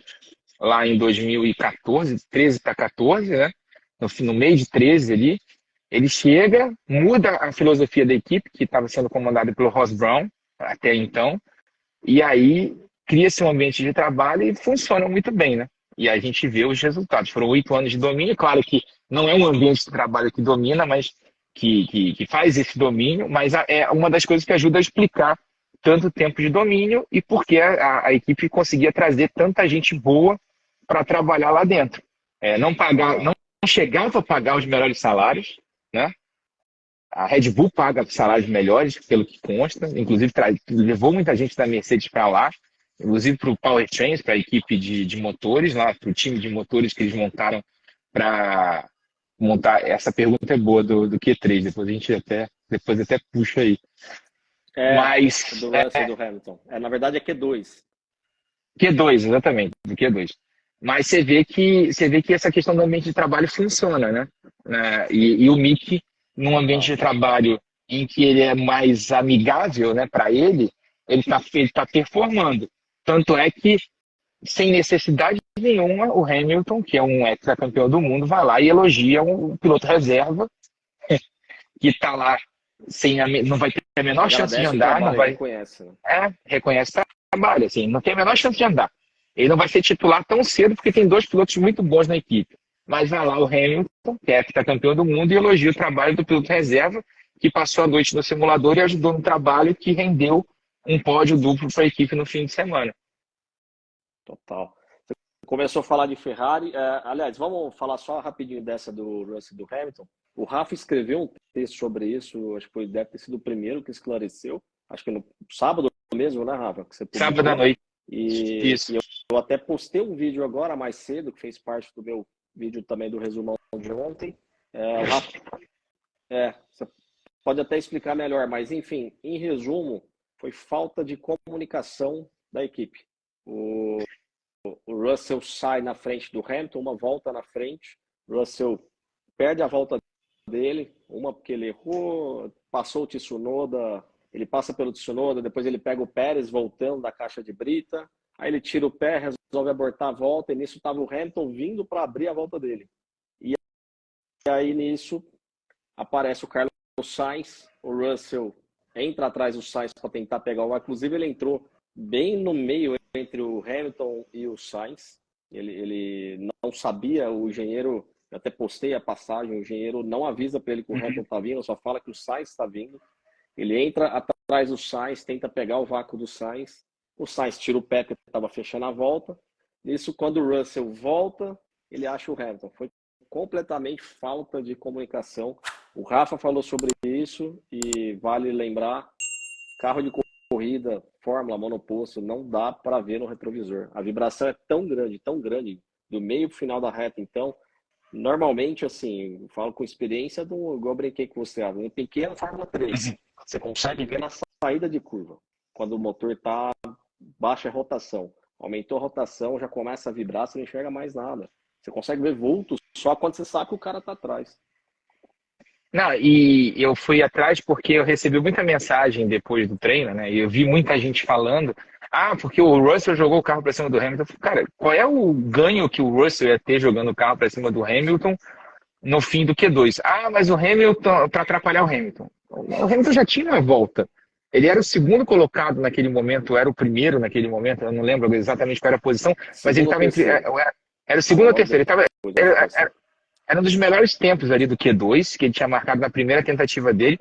lá em 2014, 13 para 14, né? No meio de 13 ali, ele chega, muda a filosofia da equipe, que estava sendo comandada pelo Ross Brown até então, e aí cria-se um ambiente de trabalho e funciona muito bem, né? E a gente vê os resultados. Foram 8 anos de domínio, claro que não é um ambiente de trabalho que domina, mas que faz esse domínio, mas é uma das coisas que ajuda a explicar tanto tempo de domínio e por que a equipe conseguia trazer tanta gente boa para trabalhar lá dentro. Não chegava a pagar os melhores salários, né? A Red Bull paga salários melhores, pelo que consta, inclusive levou muita gente da Mercedes para lá, inclusive para o Powertrains, para a equipe de motores, lá para o time de motores que eles montaram para montar. Essa pergunta é boa do Q3, depois até puxa aí. Mas Do Russell e do Hamilton. Na verdade é Q2. Q2, exatamente, do Q2. Mas você vê que essa questão do ambiente de trabalho funciona, né? E o Mick, num ambiente de trabalho em que ele é mais amigável, né, para ele tá performando. Tanto é que, sem necessidade nenhuma, o Hamilton, que é um ex-campeão do mundo, vai lá e elogia um piloto reserva que está lá não vai ter a menor chance de andar, não vai. Reconhece, né? Reconhece o trabalho, assim, não tem a menor chance de andar. Ele não vai ser titular tão cedo porque tem dois pilotos muito bons na equipe. Mas vai lá o Hamilton, que é campeão do mundo, e elogia o trabalho do piloto reserva, que passou a noite no simulador e ajudou no trabalho que rendeu um pódio duplo para a equipe no fim de semana. Total. Você começou a falar de Ferrari. Aliás, vamos falar só rapidinho dessa do Russell e do Hamilton. O Rafa escreveu um texto sobre isso, acho que deve ter sido o primeiro que esclareceu. Acho que no sábado mesmo, né, Rafa? Que você publicou. Sábado à noite. Isso. E eu até postei um vídeo agora mais cedo, que fez parte do meu vídeo também do resumão de ontem. O Rafa, você pode até explicar melhor, mas enfim, em resumo, foi falta de comunicação da equipe. O Russell sai na frente do Hamilton, uma volta na frente. O Russell perde a volta dele, uma porque ele errou, passou o Tsunoda, ele passa pelo Tsunoda, depois ele pega o Pérez voltando da caixa de brita, aí ele tira o pé, resolve abortar a volta, e nisso estava o Hamilton vindo para abrir a volta dele. E aí nisso aparece o Carlos Sainz, o Russell entra atrás do Sainz para tentar pegar o... Inclusive ele entrou bem no meio entre o Hamilton e o Sainz, ele não sabia, o engenheiro... Eu até postei a passagem, o engenheiro não avisa para ele que o Hamilton está vindo, só fala que o Sainz está vindo. Ele entra atrás do Sainz, tenta pegar o vácuo do Sainz. o Sainz tira o pé que estava fechando a volta. Isso, quando o Russell volta, ele acha o Hamilton. Foi completamente falta de comunicação. O Rafa falou sobre isso e vale lembrar, carro de corrida, Fórmula, monoposto, não dá para ver no retrovisor. A vibração é tão grande, do meio para o final da reta. Então, normalmente, assim, eu falo com experiência, igual eu brinquei com você, um pequeno Fórmula 3. Você consegue ver na saída de curva, quando o motor está baixa rotação. Aumentou a rotação, já começa a vibrar, você não enxerga mais nada. Você consegue ver vultos só quando você sabe que o cara está atrás. Não, e eu fui atrás porque eu recebi muita mensagem depois do treino, né? E eu vi muita gente falando, porque o Russell jogou o carro para cima do Hamilton. Eu falei, cara, qual é o ganho que o Russell ia ter jogando o carro para cima do Hamilton no fim do Q2? Mas o Hamilton, para atrapalhar o Hamilton. O Hamilton já tinha uma volta. Ele era o segundo colocado naquele momento, era o primeiro naquele momento, eu não lembro exatamente qual era a posição, mas ele estava entre. Era o segundo ou terceiro. Era um dos melhores tempos ali do Q2, que ele tinha marcado na primeira tentativa dele.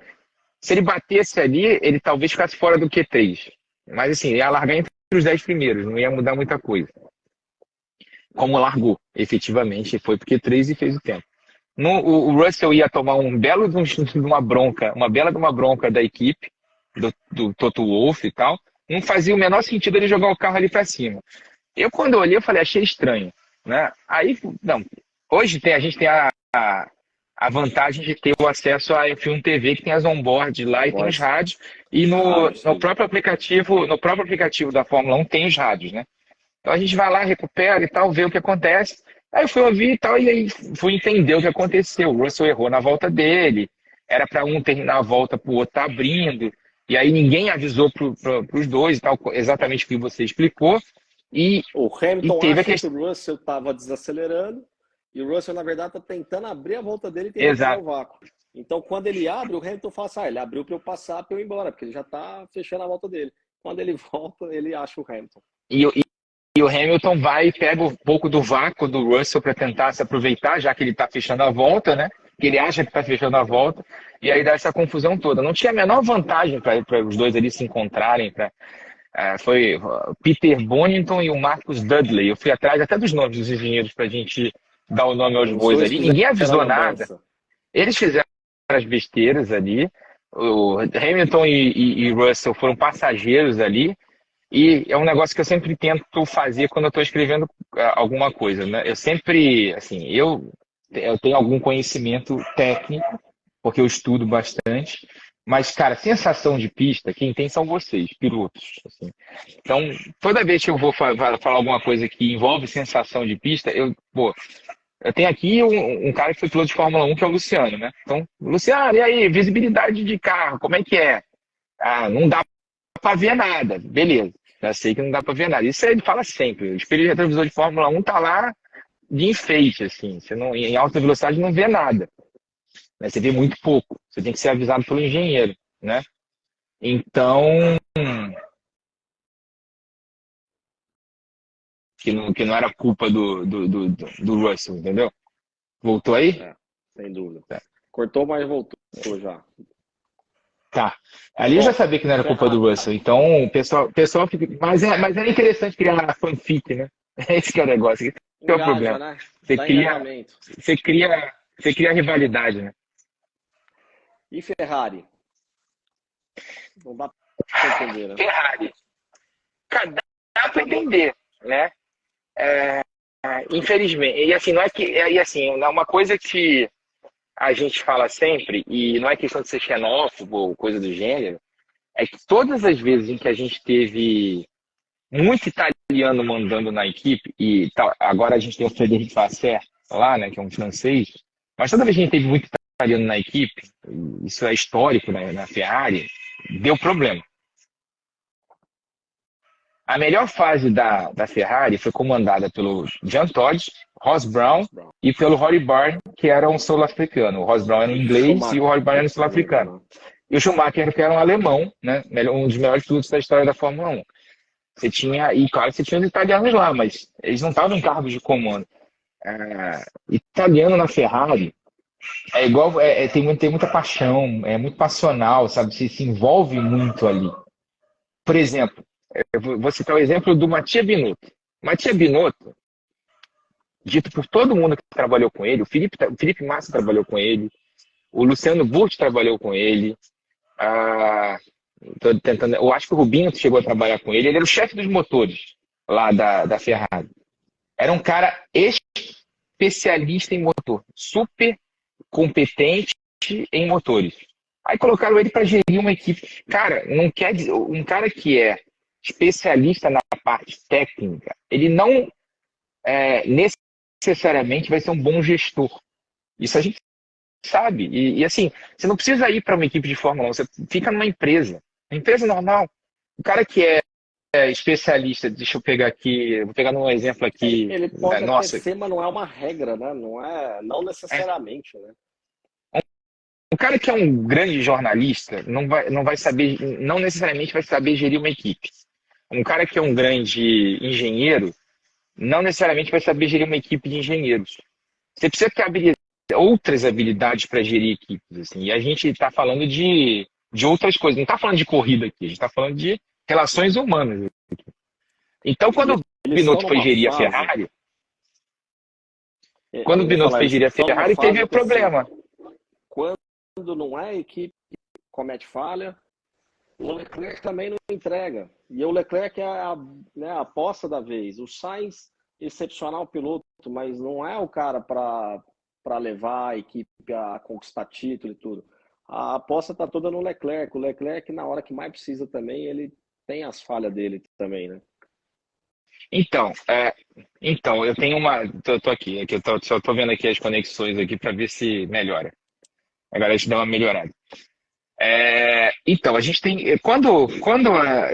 Se ele batesse ali, ele talvez ficasse fora do Q3. Mas assim, ia largar entre os 10 primeiros, não ia mudar muita coisa. Como largou, efetivamente, foi pro Q3 e fez o tempo. O Russell ia tomar uma bela de uma bronca da equipe, do Toto Wolff e tal. Não fazia o menor sentido ele jogar o carro ali para cima. Eu, quando eu olhei, eu falei, achei estranho, né? Aí, não, hoje a gente tem a vantagem de ter o acesso à F1 TV, que tem as onboard lá e tem os rádios. E no próprio aplicativo da Fórmula 1 tem os rádios, né? Então a gente vai lá, recupera e tal, vê o que acontece. Aí eu fui ouvir e tal, e aí fui entender o que aconteceu. O Russell errou na volta dele, era para um terminar a volta para o outro tá abrindo, e aí ninguém avisou para os dois e tal, exatamente o que você explicou. E o Hamilton acha que o Russell estava desacelerando, e o Russell, na verdade, está tentando abrir a volta dele e tentar o vácuo. Então, quando ele abre, o Hamilton fala assim, ele abriu para eu passar, para eu ir embora, porque ele já está fechando a volta dele. Quando ele volta, ele acha o Hamilton. E o Hamilton vai e pega um pouco do vácuo do Russell para tentar se aproveitar, já que ele está fechando a volta, né? Que ele acha que está fechando a volta, e aí dá essa confusão toda. Não tinha a menor vantagem para os dois ali se encontrarem. Foi o Peter Bonington e o Marcus Dudley. Eu fui atrás até dos nomes dos engenheiros para a gente dar o nome aos bois ali. Ninguém avisou nada. Eles fizeram as besteiras ali. O Hamilton e Russell foram passageiros ali. E é um negócio que eu sempre tento fazer quando eu estou escrevendo alguma coisa, né? Eu sempre, assim, eu tenho algum conhecimento técnico, porque eu estudo bastante, mas, cara, sensação de pista, quem tem são vocês, pilotos. Assim. Então, toda vez que eu vou falar alguma coisa que envolve sensação de pista, eu tenho aqui um cara que foi piloto de Fórmula 1, que é o Luciano, né? Então, Luciano, e aí, visibilidade de carro, como é que é? Não dá para ver nada, beleza. Já sei que não dá para ver nada. Isso ele fala sempre. O espelho de retrovisor de Fórmula 1 tá lá de enfeite, assim. Você não, em alta velocidade não vê nada. Né? Você vê muito pouco. Você tem que ser avisado pelo engenheiro, né? Então, que não era culpa do Russell, entendeu? Voltou aí? Sem dúvida. Cortou, mas voltou já. Tá. Ali eu já sabia que não era culpa do Russell. Então, o pessoal fica. Mas era interessante criar uma fanfic, né? Esse que é o negócio. Esse que é o problema. Né? Você cria rivalidade, né? E Ferrari? Não dá pra entender, né? Ferrari. Cara, dá pra entender, né? Infelizmente. E assim, não é que. E assim, uma coisa que a gente fala sempre, e não é questão de ser xenófobo ou coisa do gênero, é que todas as vezes em que a gente teve muito italiano mandando na equipe, e agora a gente tem o Frederic Vasseur lá, né, que é um francês, mas toda vez que a gente teve muito italiano na equipe, isso é histórico, né, na Ferrari, deu problema. A melhor fase da Ferrari foi comandada pelo Jean Todt, Ross Brown e pelo Rory Byrne, que era um sul-africano. O Ross Brown era um inglês e o Rory Byrne era um sul-africano. E o Schumacher, que era um alemão, né? Um dos melhores pilotos da história da Fórmula 1. E claro, você tinha os italianos lá, mas eles não estavam em cargos de comando. Italiano na Ferrari é igual, tem muita paixão, é muito passional, sabe? Você se envolve muito ali. Por exemplo, Eu vou citar o exemplo do Mattia Binotto. Mattia Binotto, dito por todo mundo que trabalhou com ele, o Felipe Massa trabalhou com ele, o Luciano Burti trabalhou com ele, eu acho que o Rubinho chegou a trabalhar com ele era o chefe dos motores lá da Ferrari. Era um cara especialista em motor, super competente em motores. Aí colocaram ele para gerir uma equipe. Cara, não quer dizer, um cara que é especialista na parte técnica, ele não necessariamente vai ser um bom gestor. Isso a gente sabe. E assim, você não precisa ir para uma equipe de Fórmula 1, você fica numa empresa. Uma empresa normal. O cara que é especialista, deixa eu pegar aqui, vou pegar um exemplo aqui. Ele pode até Nossa, ser, mas não é uma regra, né? Não necessariamente, né? um cara que é um grande jornalista não vai saber, não necessariamente vai saber gerir uma equipe. Um cara que é um grande engenheiro não necessariamente vai saber gerir uma equipe de engenheiros. Você precisa ter outras habilidades para gerir equipes. Assim, e a gente está falando de outras coisas. Não está falando de corrida aqui, a gente está falando de relações humanas. Então, quando o Eles estão Binotto foi numa gerir a fase. Ferrari, quando o Eu ia Binotto falar, foi eles gerir a estão numa Ferrari, teve fase o que, assim, problema. quando não é a equipe que comete falha, o Leclerc também não entrega. E o Leclerc é né, a aposta da vez. O Sainz, excepcional piloto, mas não é o cara para levar a equipe a conquistar título e tudo. A aposta está toda no Leclerc. O Leclerc, na hora que mais precisa também, ele tem as falhas dele também, né? Então, eu tenho tô aqui, só tô vendo aqui as conexões aqui para ver se melhora. Agora a gente dá uma melhorada. Então, a gente tem.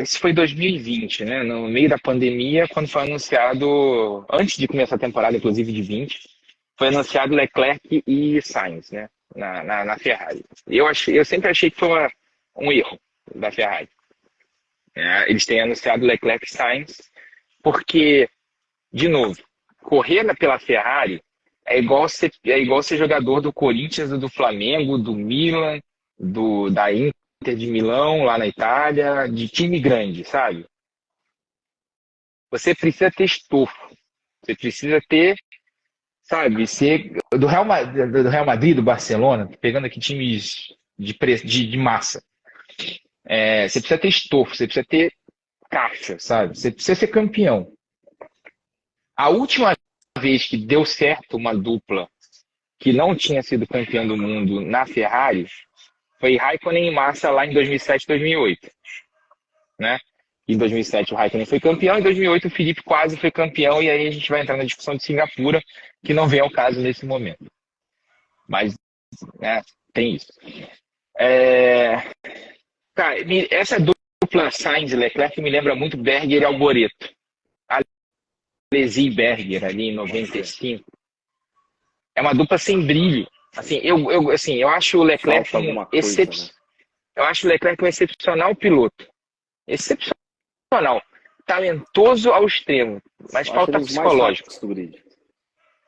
Isso foi 2020, né? No meio da pandemia, quando foi anunciado, antes de começar a temporada, inclusive de 20, foi anunciado Leclerc e Sainz, né? Na Ferrari. Eu sempre achei que foi um erro da Ferrari. Eles têm anunciado Leclerc e Sainz, porque, de novo, correr pela Ferrari é igual ser jogador do Corinthians, do Flamengo, do Milan, da Inter de Milão, lá na Itália, de time grande, sabe? Você precisa ter estofo. Você precisa ter, sabe, ser do Real Madrid, do Barcelona, pegando aqui times de massa. Você precisa ter estofo, você precisa ter caixa, sabe? Você precisa ser campeão. A última vez que deu certo uma dupla que não tinha sido campeão do mundo na Ferrari foi Raikkonen e Massa lá em 2007, 2008, né? Em 2007 o Raikkonen foi campeão, em 2008 o Felipe quase foi campeão, e aí a gente vai entrar na discussão de Singapura, que não vem ao caso nesse momento. Mas, né, tem isso. Cara, essa dupla Sainz e Leclerc me lembra muito Berger e Alboreto. Alesi e Berger ali em 95. É uma dupla sem brilho. Assim, eu acho o Leclerc Falta alguma coisa, né? eu acho o Leclerc um excepcional piloto. Excepcional. Talentoso ao extremo. Mas Eu acho falta eles mais psicológico. rápidos do grid.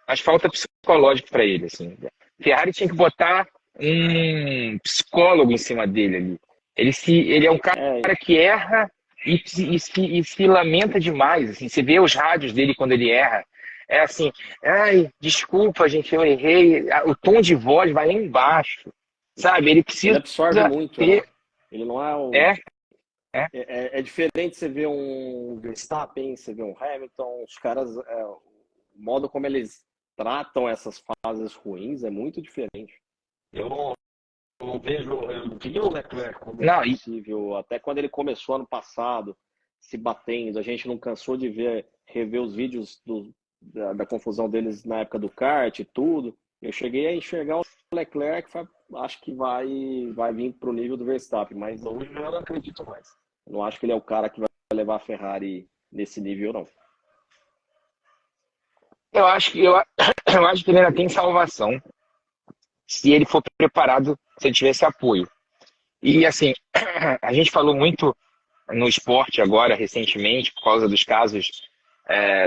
Mas falta psicológico para ele. Assim. Ferrari tinha que botar um psicólogo em cima dele ali. Ele é um cara que erra e se lamenta demais. Assim. Você vê os rádios dele quando ele erra. É assim, ai, desculpa, gente, eu errei. O tom de voz vai lá embaixo. Sabe? Ele Ele precisa absorve muito, né? ter. Ele não é o. É, é. É diferente você ver um Verstappen, você ver um Hamilton, os caras, o modo como eles tratam essas fases ruins é muito diferente. Eu vejo, eu vi o Leclerc como Não, possível, até quando ele começou ano passado, se batendo, a gente não cansou de rever os vídeos da confusão deles na época do kart e tudo. Eu cheguei a enxergar o Leclerc, acho que vai vir para o nível do Verstappen, mas hoje eu não acredito mais. Eu não acho que ele é o cara que vai levar a Ferrari nesse nível, não. eu acho que ele ainda tem salvação se ele for preparado, se ele tivesse apoio. E assim, a gente falou muito no esporte agora, recentemente, por causa dos casos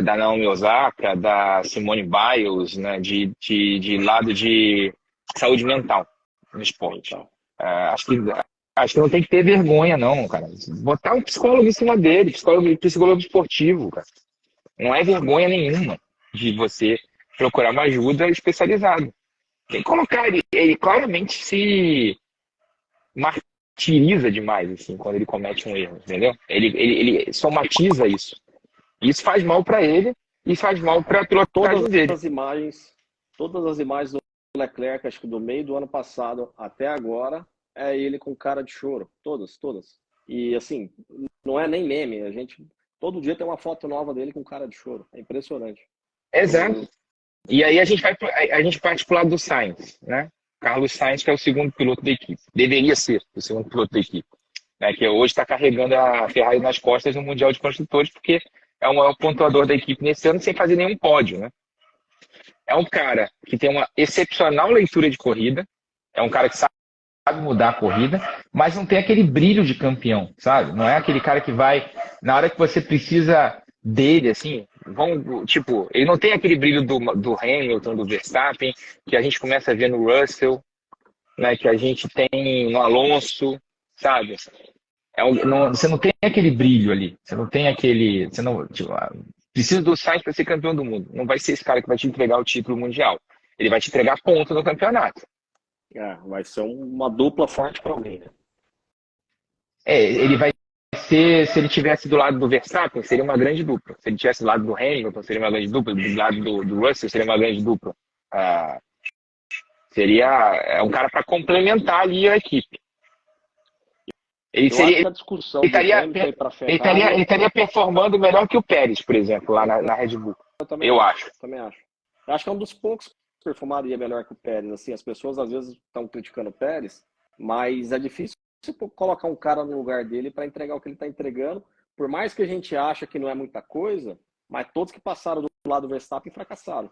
da Naomi Osaka, da Simone Biles, né, de lado de saúde mental no esporte. Então, Acho que Acho que não tem que ter vergonha, não, cara. Botar um psicólogo em cima dele, psicólogo esportivo, cara. Não é vergonha nenhuma de você procurar uma ajuda especializada. Tem que colocar, ele claramente se martiriza demais, assim, quando ele comete um erro, entendeu? Ele somatiza isso. Isso faz mal para ele e faz mal para a pilotagem dele. Todas as imagens do Leclerc, acho que do meio do ano passado até agora, é ele com cara de choro. Todas, todas. E assim, não é nem meme. A gente todo dia tem uma foto nova dele com cara de choro. É impressionante. Exato. E aí a gente parte pro lado do Sainz, né? Carlos Sainz, que é o segundo piloto da equipe. Deveria ser o segundo piloto da equipe. Né? Que hoje está carregando a Ferrari nas costas no Mundial de Construtores, porque é o maior pontuador da equipe nesse ano sem fazer nenhum pódio, né? É um cara que tem uma excepcional leitura de corrida, é um cara que sabe mudar a corrida, mas não tem aquele brilho de campeão, sabe? Não é aquele cara que vai, na hora que você precisa dele, assim, tipo, ele não tem aquele brilho do Hamilton, do Verstappen, que a gente começa a ver no Russell, né, que a gente tem no Alonso, sabe? Você não tem aquele brilho ali, você não tem aquele, você não, tipo, precisa do Sainz para ser campeão do mundo. Não vai ser esse cara que vai te entregar o título mundial. Ele vai te entregar ponto no campeonato. Vai ser uma dupla forte para alguém, né? Ele vai ser, se ele tivesse do lado do Verstappen, seria uma grande dupla. Se ele tivesse do lado do Hamilton, seria uma grande dupla. Do lado do Russell, seria uma grande dupla. Seria um cara para complementar ali a equipe. Ele estaria performando melhor que o Pérez, por exemplo, lá na Red Bull. Eu acho. Também acho. Eu acho que é um dos poucos que performaria melhor que o Pérez. Assim, as pessoas às vezes estão criticando o Pérez, mas é difícil você colocar um cara no lugar dele para entregar o que ele está entregando. Por mais que a gente ache que não é muita coisa, mas todos que passaram do lado do Verstappen fracassaram.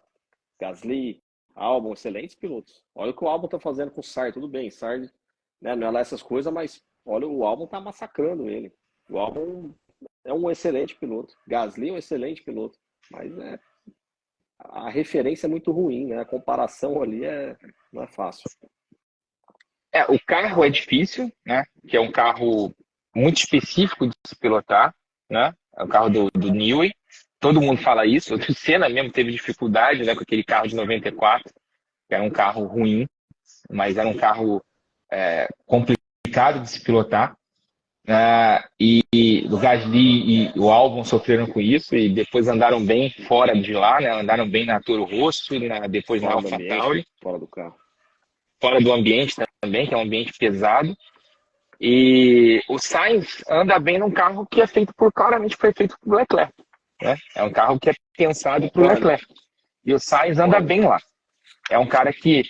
Gasly, Albon, excelentes pilotos. Olha o que o Albon está fazendo com o Sarr, tudo bem, Sarr, né, não é lá essas coisas, mas olha, o Albon está massacrando ele. O Albon é um excelente piloto. Gasly é um excelente piloto, mas a referência é muito ruim, né? A comparação ali não é fácil. O carro é difícil, né? Que é um carro muito específico de se pilotar, né? É o carro do Newey. Todo mundo fala isso. O Senna mesmo teve dificuldade, né? Com aquele carro de 94, que era um carro ruim, mas era um carro complicado de se pilotar. E o Gasly e o Albon sofreram com isso e depois andaram bem fora de lá, né? Andaram bem na Toro Rosso e depois na AlphaTauri. Fora do carro. Fora do ambiente também, que é um ambiente pesado. E o Sainz anda bem num carro que claramente foi feito para o Leclerc. Né? É um carro que é pensado para o Leclerc. E o Sainz anda bem lá. É um cara que...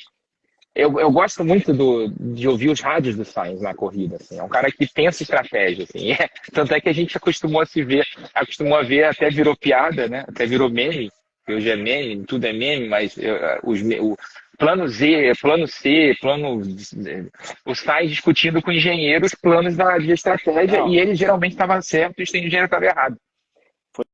Eu gosto muito de ouvir os rádios do Sainz na corrida. Assim. É um cara que pensa estratégia. Assim. Tanto é que a gente acostumou a ver, até virou piada, né? Até virou meme. Hoje é meme, tudo é meme, mas o plano Z, plano C, o Sainz discutindo com engenheiros planos de estratégia. Não. E ele geralmente estava certo e o engenheiro estava errado. Foi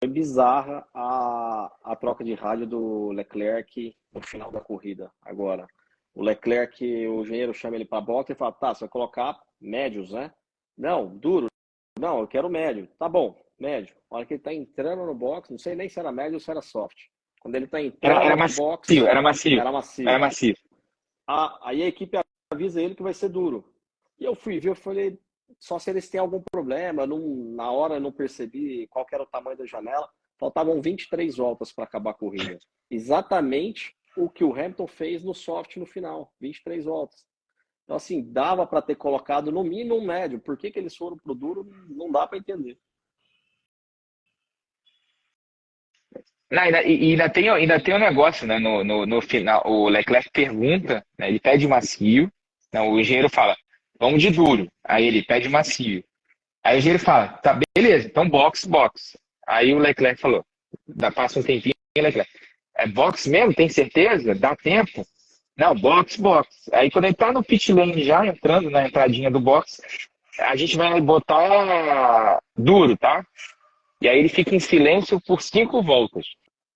bizarra a troca de rádio do Leclerc no final da corrida agora. O Leclerc, o engenheiro chama ele para a box e fala, tá, você vai colocar médios, né? Não, duro. Não, eu quero médio. Tá bom, médio. A hora que ele tá entrando no box, não sei nem se era médio ou se era soft. Quando ele tá entrando no box... Era macio. Aí a equipe avisa ele que vai ser duro. E eu fui ver, eu falei, só se eles têm algum problema. Na hora eu não percebi qual que era o tamanho da janela. Faltavam 23 voltas para acabar a corrida. Exatamente o que o Hamilton fez no soft no final, 23 voltas. Então, assim, dava para ter colocado no mínimo um médio. Por que eles foram pro duro, não dá para entender. Não, ainda tem um negócio, né? No final, o Leclerc pergunta, né, ele pede macio, né, o engenheiro fala, vamos de duro. Aí ele pede macio. Aí o engenheiro fala, tá, beleza, então box. Aí o Leclerc falou, passa um tempinho, Leclerc, é box mesmo? Tem certeza? Dá tempo? Não, box. Aí quando ele tá no pit lane já, entrando na entradinha do box, a gente vai botar duro, tá? E aí ele fica em silêncio por 5 voltas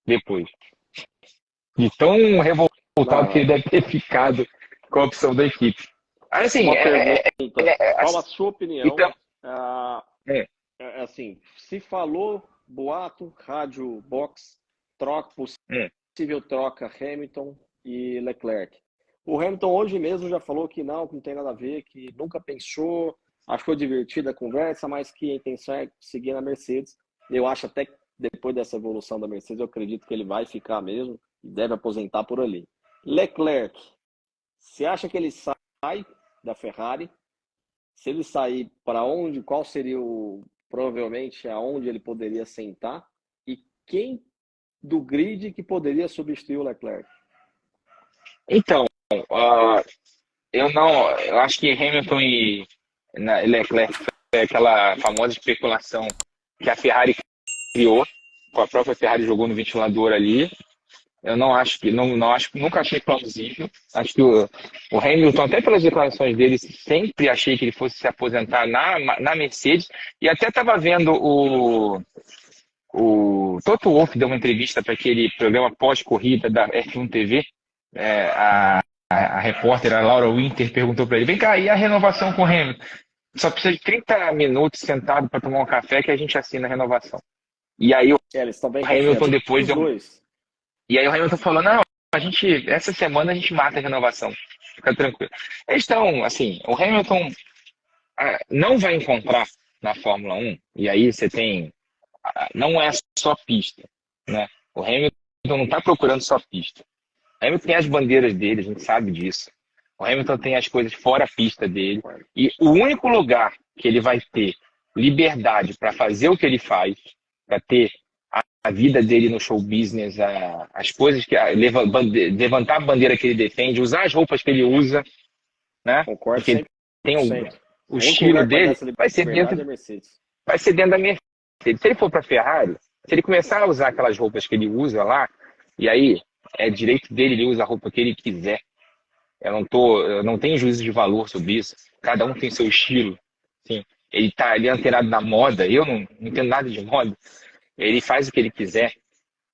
depois. De tão revoltado que ele deve ter ficado com a opção da equipe. Assim, Uma pergunta. Qual a sua opinião? então, Ah, é, assim, se falou boato, rádio box, troca, é. possível troca Hamilton e Leclerc. O Hamilton hoje mesmo já falou que não tem nada a ver, que nunca pensou, achou divertida a conversa, mas que a intenção é seguir na Mercedes. Eu acho até que depois dessa evolução da Mercedes, eu acredito que ele vai ficar mesmo e deve aposentar por ali. Leclerc, você acha que ele sai da Ferrari? Se ele sair, para onde, qual seria provavelmente aonde ele poderia sentar? E quem do grid que poderia substituir o Leclerc? Então, eu acho que Hamilton e Leclerc foi aquela famosa especulação que a Ferrari criou, a própria Ferrari jogou no ventilador ali. Eu não acho que, não acho, nunca achei plausível. Acho que o Hamilton, até pelas declarações dele, sempre achei que ele fosse se aposentar na Mercedes. E até estava vendo o Toto Wolff deu uma entrevista para aquele programa pós-corrida da F1 TV. A repórter, a Laura Winter, perguntou para ele: vem cá, e a renovação com o Hamilton? Só precisa de 30 minutos sentado para tomar um café que a gente assina a renovação. E aí o Eles estão bem Hamilton confiantes, depois os dois. E aí o Hamilton falou: não, essa semana a gente mata a renovação. Fica tranquilo. Eles estão, assim, o Hamilton não vai encontrar na Fórmula 1, e aí você tem. Não é só pista, né? O Hamilton não está procurando só pista. O Hamilton tem as bandeiras dele, a gente sabe disso. O Hamilton tem as coisas fora a pista dele. E o único lugar que ele vai ter liberdade para fazer o que ele faz, para ter a vida dele no show business, as coisas que levantar a bandeira que ele defende, usar as roupas que ele usa, né? Concordo Porque ele tem 100%. o O único estilo lugar que vai dar dele, essa vai ser liberdade é dentro, a Mercedes. vai ser dentro da Mercedes. Se ele for para a Ferrari, se ele começar a usar aquelas roupas que ele usa lá, e aí é direito dele, ele usa a roupa que ele quiser. Eu não tenho juízo de valor sobre isso. Cada um tem seu estilo. Sim. Ele tá ali antenado na moda. Eu não entendo nada de moda. Ele faz o que ele quiser.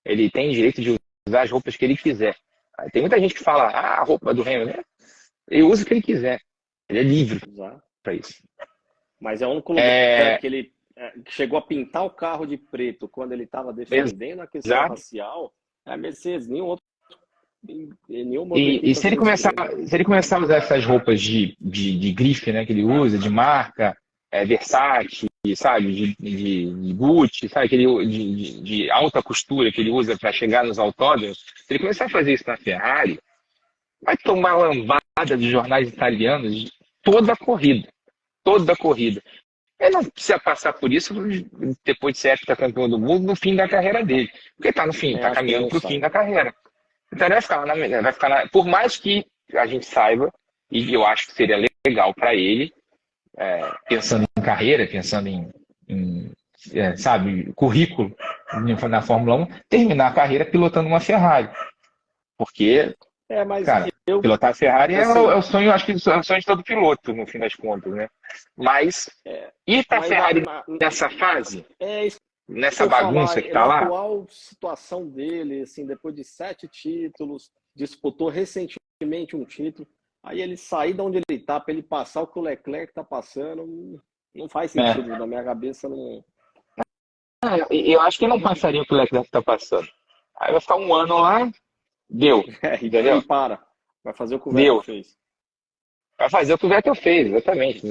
Ele tem direito de usar as roupas que ele quiser. Tem muita gente que fala: a roupa do Hamilton. Ele usa o que ele quiser. Ele é livre Exato. para isso. Mas é o único lugar que ele chegou a pintar o carro de preto quando ele estava defendendo a questão Exato. racial. É a Mercedes, nenhum outro E se ele começar a usar essas roupas de grife, né, que ele usa, de marca, Versace, sabe, de Gucci, sabe, de alta costura que ele usa para chegar nos autódromos, se ele começar a fazer isso na Ferrari, vai tomar lambada de jornais italianos toda a corrida. Toda a corrida. Ele não precisa passar por isso depois de ser heptacampeão do mundo no fim da carreira dele. Porque está no fim, está caminhando para o fim da carreira. Então ele vai ficar por mais que a gente saiba, e eu acho que seria legal para ele, pensando em carreira, pensando em sabe, currículo na Fórmula 1, terminar a carreira pilotando uma Ferrari. Porque, cara, pilotar a Ferrari assim, é o sonho, acho que é o sonho de todo piloto, no fim das contas, né? Mas ir para a Ferrari nessa fase, nessa bagunça que está lá. A atual situação dele, assim, depois de 7 títulos, disputou recentemente um título, aí ele sair de onde ele está para ele passar o que o Leclerc está passando, não faz sentido, na minha cabeça não. Eu acho que não passaria o que o Leclerc está passando. Aí vai ficar um ano lá, deu. Entendeu? E para. Vai fazer o que o Vettel fez. Vai fazer o que o Vettel fez, exatamente.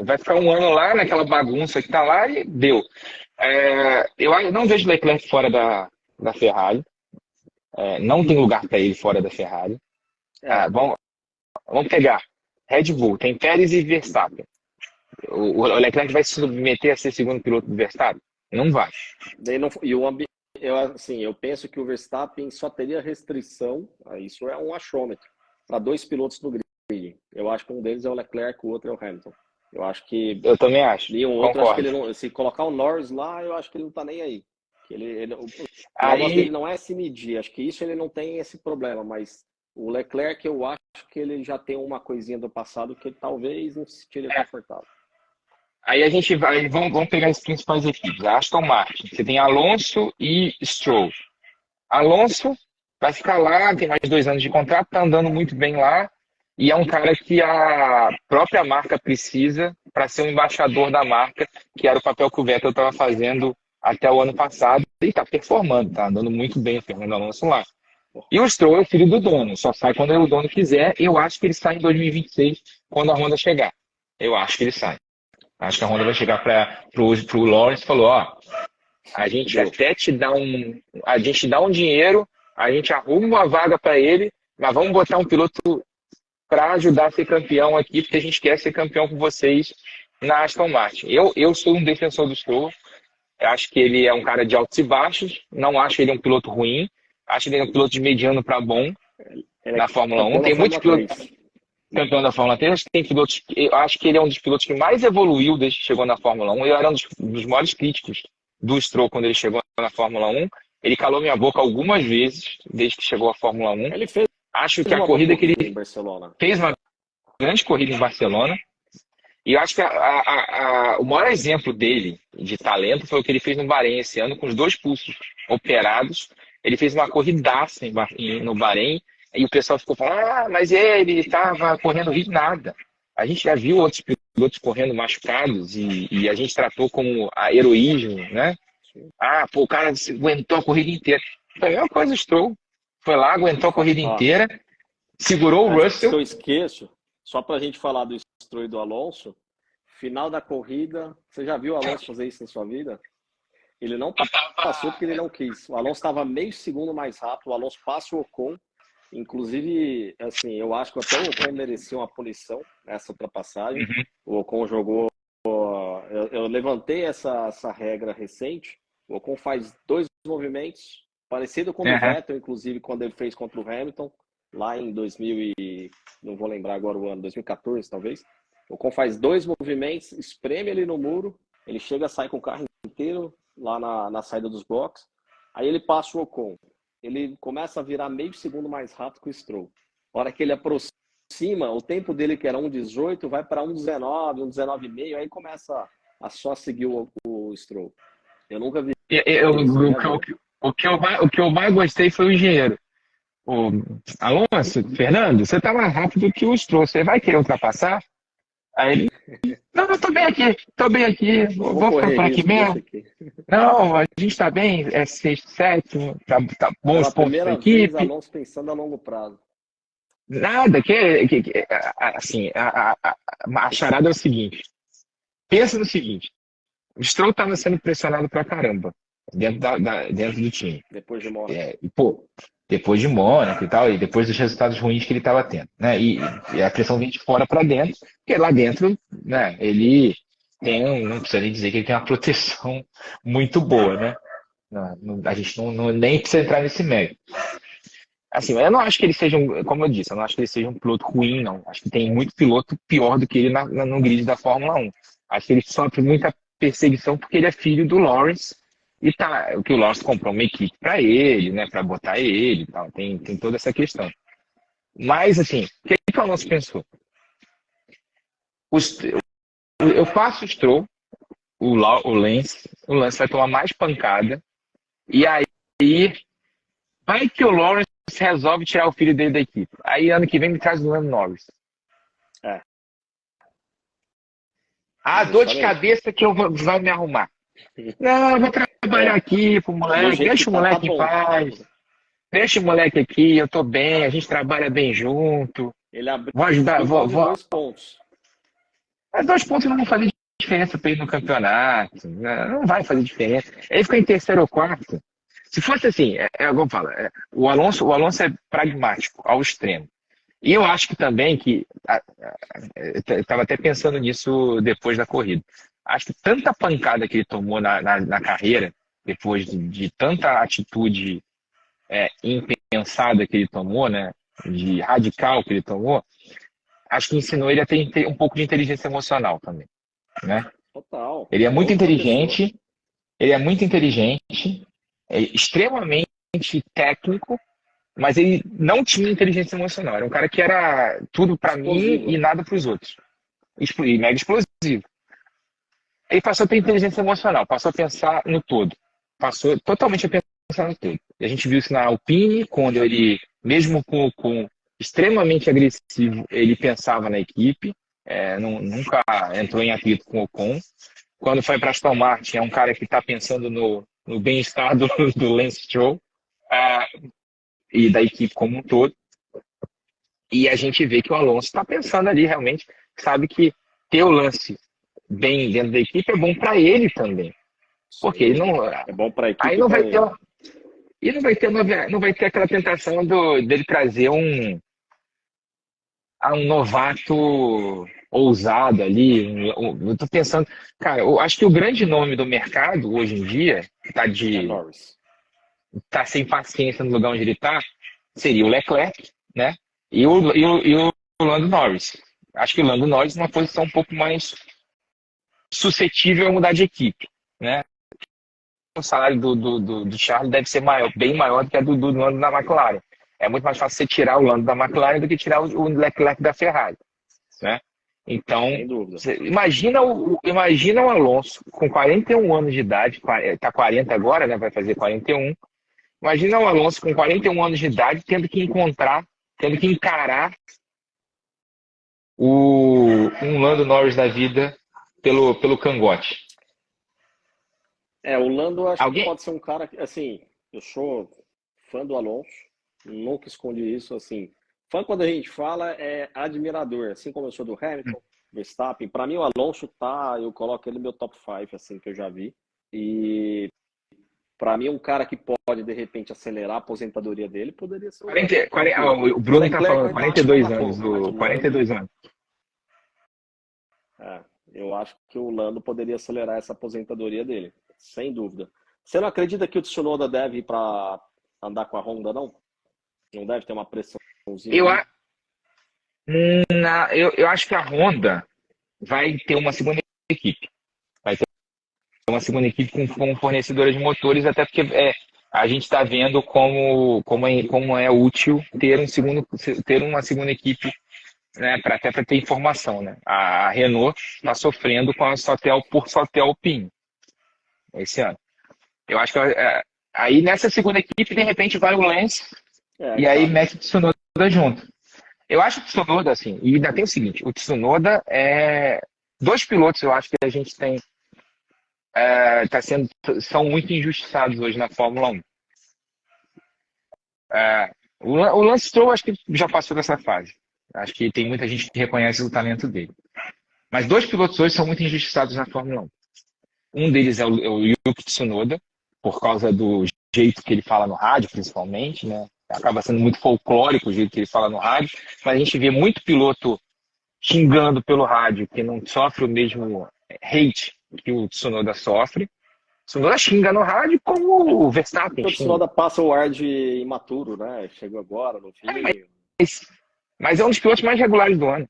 Vai ficar um ano lá, naquela bagunça que está lá e deu. Eu não vejo Leclerc fora da Ferrari. Não tem lugar para ele fora da Ferrari. Vamos pegar Red Bull, tem Pérez e Verstappen. O Leclerc vai se submeter a ser segundo piloto do Verstappen? Não vai. Eu penso que o Verstappen só teria restrição, isso é um achômetro, para 2 pilotos no grid. Eu acho que um deles é o Leclerc, o outro é o Hamilton. Eu também acho. E um outro, acho que ele não, se colocar o Norris lá, eu acho que ele não está nem aí. O negócio dele não é se medir, acho que isso ele não tem esse problema, mas o Leclerc eu acho que ele já tem uma coisinha do passado que ele talvez não se sentiria confortável. Aí a gente vai, vamos pegar as principais equipes. A Aston Martin, você tem Alonso e Stroll. Alonso vai ficar lá, tem mais 2 anos de contrato, tá andando muito bem lá. e é um cara que a própria marca precisa para ser um embaixador da marca, que era o papel que o Vettel estava fazendo até o ano passado, e está performando, está andando muito bem o Fernando Alonso lá. E o Stroll é o filho do dono, só sai quando o dono quiser. Eu acho que ele sai em 2026, quando a Honda chegar. Eu acho que ele sai. Acho que a Honda vai chegar para o Lawrence e falou, ó, a gente até a gente dá um dinheiro, a gente arruma uma vaga para ele, mas vamos botar um piloto para ajudar a ser campeão aqui, porque a gente quer ser campeão com vocês na Aston Martin. Eu sou um defensor do Stroll, eu acho que ele é um cara de altos e baixos, não acho ele um piloto ruim, acho ele um piloto de mediano para bom na Fórmula 1. Tem muitos pilotos campeão da Fórmula 3, tem pilotos, eu acho que ele é um dos pilotos que mais evoluiu desde que chegou na Fórmula 1. Eu era um dos maiores críticos do Stroll quando ele chegou na Fórmula 1. Ele calou minha boca algumas vezes desde que chegou à Fórmula 1. Ele fez Acho que a corrida que ele fez uma grande corrida em Barcelona. E eu acho que o maior exemplo dele de talento foi o que ele fez no Bahrein esse ano, com os 2 pulsos operados. Ele fez uma corridaça no Bahrein, e o pessoal ficou falando, mas ele estava correndo ritmo, nada. A gente já viu outros pilotos correndo machucados, e a gente tratou como heroísmo, né? O cara aguentou a corrida inteira. Foi a mesma coisa, o Stroll. Foi lá, aguentou a corrida inteira, segurou o Russell. Eu esqueço, só para a gente falar do Stroll e do Alonso, final da corrida, você já viu o Alonso fazer isso na sua vida? Ele não passou porque ele não quis. O Alonso estava meio segundo mais rápido, o Alonso passa o Ocon. Inclusive, assim, eu acho que até o Ocon merecia uma punição nessa ultrapassagem. Uhum. O Ocon jogou... Eu levantei essa regra recente. O Ocon faz 2 movimentos, parecido com o do Vettel, inclusive, quando ele fez contra o Hamilton, lá em 2000 e... não vou lembrar agora o ano, 2014, talvez. O Ocon faz 2 movimentos, espreme ele no muro, ele chega a sair com o carro inteiro lá na saída dos boxes. Aí ele passa o Ocon. Ele começa a virar meio segundo mais rápido que o Stroll. Na hora que ele aproxima, o tempo dele, que era 1,18, vai para 1,19, 1,19,5, aí começa a só seguir o Stroll. Eu nunca vi. O que eu mais gostei foi o engenheiro. Alonso, Fernando, você tá mais rápido que o Stroll, você vai querer ultrapassar? Aí ele, não, eu tô bem aqui, vou ficar por aqui mesmo. Não, a gente tá bem, é 6º, 7º, tá bons pontos da equipe. Alonso pensando a longo prazo. Nada, assim, a charada é o seguinte, pensa no seguinte, o Stroll estava sendo pressionado pra caramba dentro do time. Depois de Mônaco. Depois de Mônaco e tal, e depois dos resultados ruins que ele estava tendo, né? E a pressão vem de fora para dentro, porque lá dentro, né, ele tem, não precisa nem dizer que ele tem uma proteção muito boa, né? A gente nem precisa entrar nesse mérito. Assim, eu não acho que ele seja, como eu disse, eu não acho que ele seja um piloto ruim, não. Acho que tem muito piloto pior do que ele no grid da Fórmula 1. Acho que ele sofre muita perseguição porque ele é filho do Lawrence, e o que o Lawrence comprou uma equipe para ele, né, para botar ele e tal, tem toda essa questão. Mas, assim, o que o Alonso pensou? Eu passo o Stroll, o Lance vai tomar mais pancada, e aí vai que o Lawrence resolve tirar o filho dele da equipe. Aí ano que vem me traz o Lando Norris. Dor de cabeça que vai me arrumar. Não, eu vou trabalhar aqui pro moleque, deixa o moleque em paz. Deixa o moleque aqui, eu tô bem, a gente trabalha bem junto. Vou ajudar, vou. 2 pontos. Mas 2 pontos não vão fazer diferença para ele no campeonato. Não vai fazer diferença. Ele fica em 3º ou 4º. Se fosse assim, como eu falo, o Alonso é pragmático ao extremo. E eu acho que também eu estava até pensando nisso depois da corrida. Acho que tanta pancada que ele tomou na carreira, depois de tanta atitude impensada que ele tomou, né, de radical que ele tomou, acho que ensinou ele a ter um pouco de inteligência emocional também, né? Total. Ele é muito inteligente, é extremamente técnico, mas ele não tinha inteligência emocional. Era um cara que era tudo para mim e nada para os outros. E mega explosivo. Ele passou a ter inteligência emocional, passou a pensar no todo. Passou totalmente a pensar no todo. E a gente viu isso na Alpine, quando ele, mesmo com extremamente agressivo, ele pensava na equipe, nunca entrou em atrito com o Ocon. Quando foi para Aston Martin, é um cara que está pensando no bem-estar do Lance Stroll, e da equipe como um todo. E a gente vê que o Alonso está pensando ali realmente, sabe que ter o Lance bem dentro da equipe é bom para ele também. Porque ele não. É bom para a equipe Aí e não para vai ter. ele. E não vai ter aquela tentação dele trazer um novato ousado ali. Eu tô pensando, cara, eu acho que o grande nome do mercado hoje em dia, É Norris. tá sem paciência no lugar onde ele tá, seria o Leclerc, né? E o Lando Norris. Acho que o Lando Norris numa posição um pouco mais suscetível a mudar de equipe, né? O salário do Charles deve ser bem maior do que a do Lando da McLaren. É muito mais fácil você tirar o Lando da McLaren do que tirar o Leclerc da Ferrari, né? Então, Sem dúvida. imagina o Alonso com 41 anos de idade, está 40 agora, né? Vai fazer 41. Imagina o Alonso com 41 anos de idade tendo que encarar um Lando Norris da vida pelo cangote. O Lando acho que Alguém? pode ser um cara que, assim, eu sou fã do Alonso, nunca escondi isso, assim. Fã quando a gente fala é admirador, assim como eu sou do Hamilton, Verstappen. Para mim o Alonso eu coloco ele no meu top 5, assim, que eu já vi. E para mim um cara que pode, de repente, acelerar a aposentadoria dele, poderia ser o Lando. O O Bruno está Leclerc falando ainda acho que 42 ainda anos, pouco, mas o Lando, 42 anos. eu acho que o Lando poderia acelerar essa aposentadoria dele, sem dúvida. Você não acredita que o Tsunoda deve ir para andar com a Honda, não? Não deve ter uma pressãozinha Eu, ali? a- eu acho que a Honda vai ter uma segunda equipe. Vai ter uma segunda equipe com fornecedora de motores, até porque a gente está vendo como é útil ter uma segunda equipe, né, até para ter informação. Né? A Renault está sofrendo com a Sotel Alpine esse ano. Eu acho que aí nessa segunda equipe, de repente, vai o Lance e Que aí sabe. mete o Tsunoda junto. Eu acho que o Tsunoda, assim, e ainda tem o seguinte, o Tsunoda é. Dois pilotos eu acho que a gente tem. São muito injustiçados hoje na Fórmula 1. O Lance Stroll acho que já passou dessa fase. Acho que tem muita gente que reconhece o talento dele. Mas dois pilotos hoje são muito injustiçados na Fórmula 1. Um deles é o Yuki Tsunoda, por causa do jeito que ele fala no rádio, principalmente, né? Acaba sendo muito folclórico o jeito que ele fala no rádio, mas a gente vê muito piloto xingando pelo rádio que não sofre o mesmo hate que o Tsunoda sofre. O Tsunoda xinga no rádio como o Verstappen O xinga. Tsunoda passa o ar de imaturo, né? Chegou agora, novinho. Mas é um dos pilotos mais regulares do ano.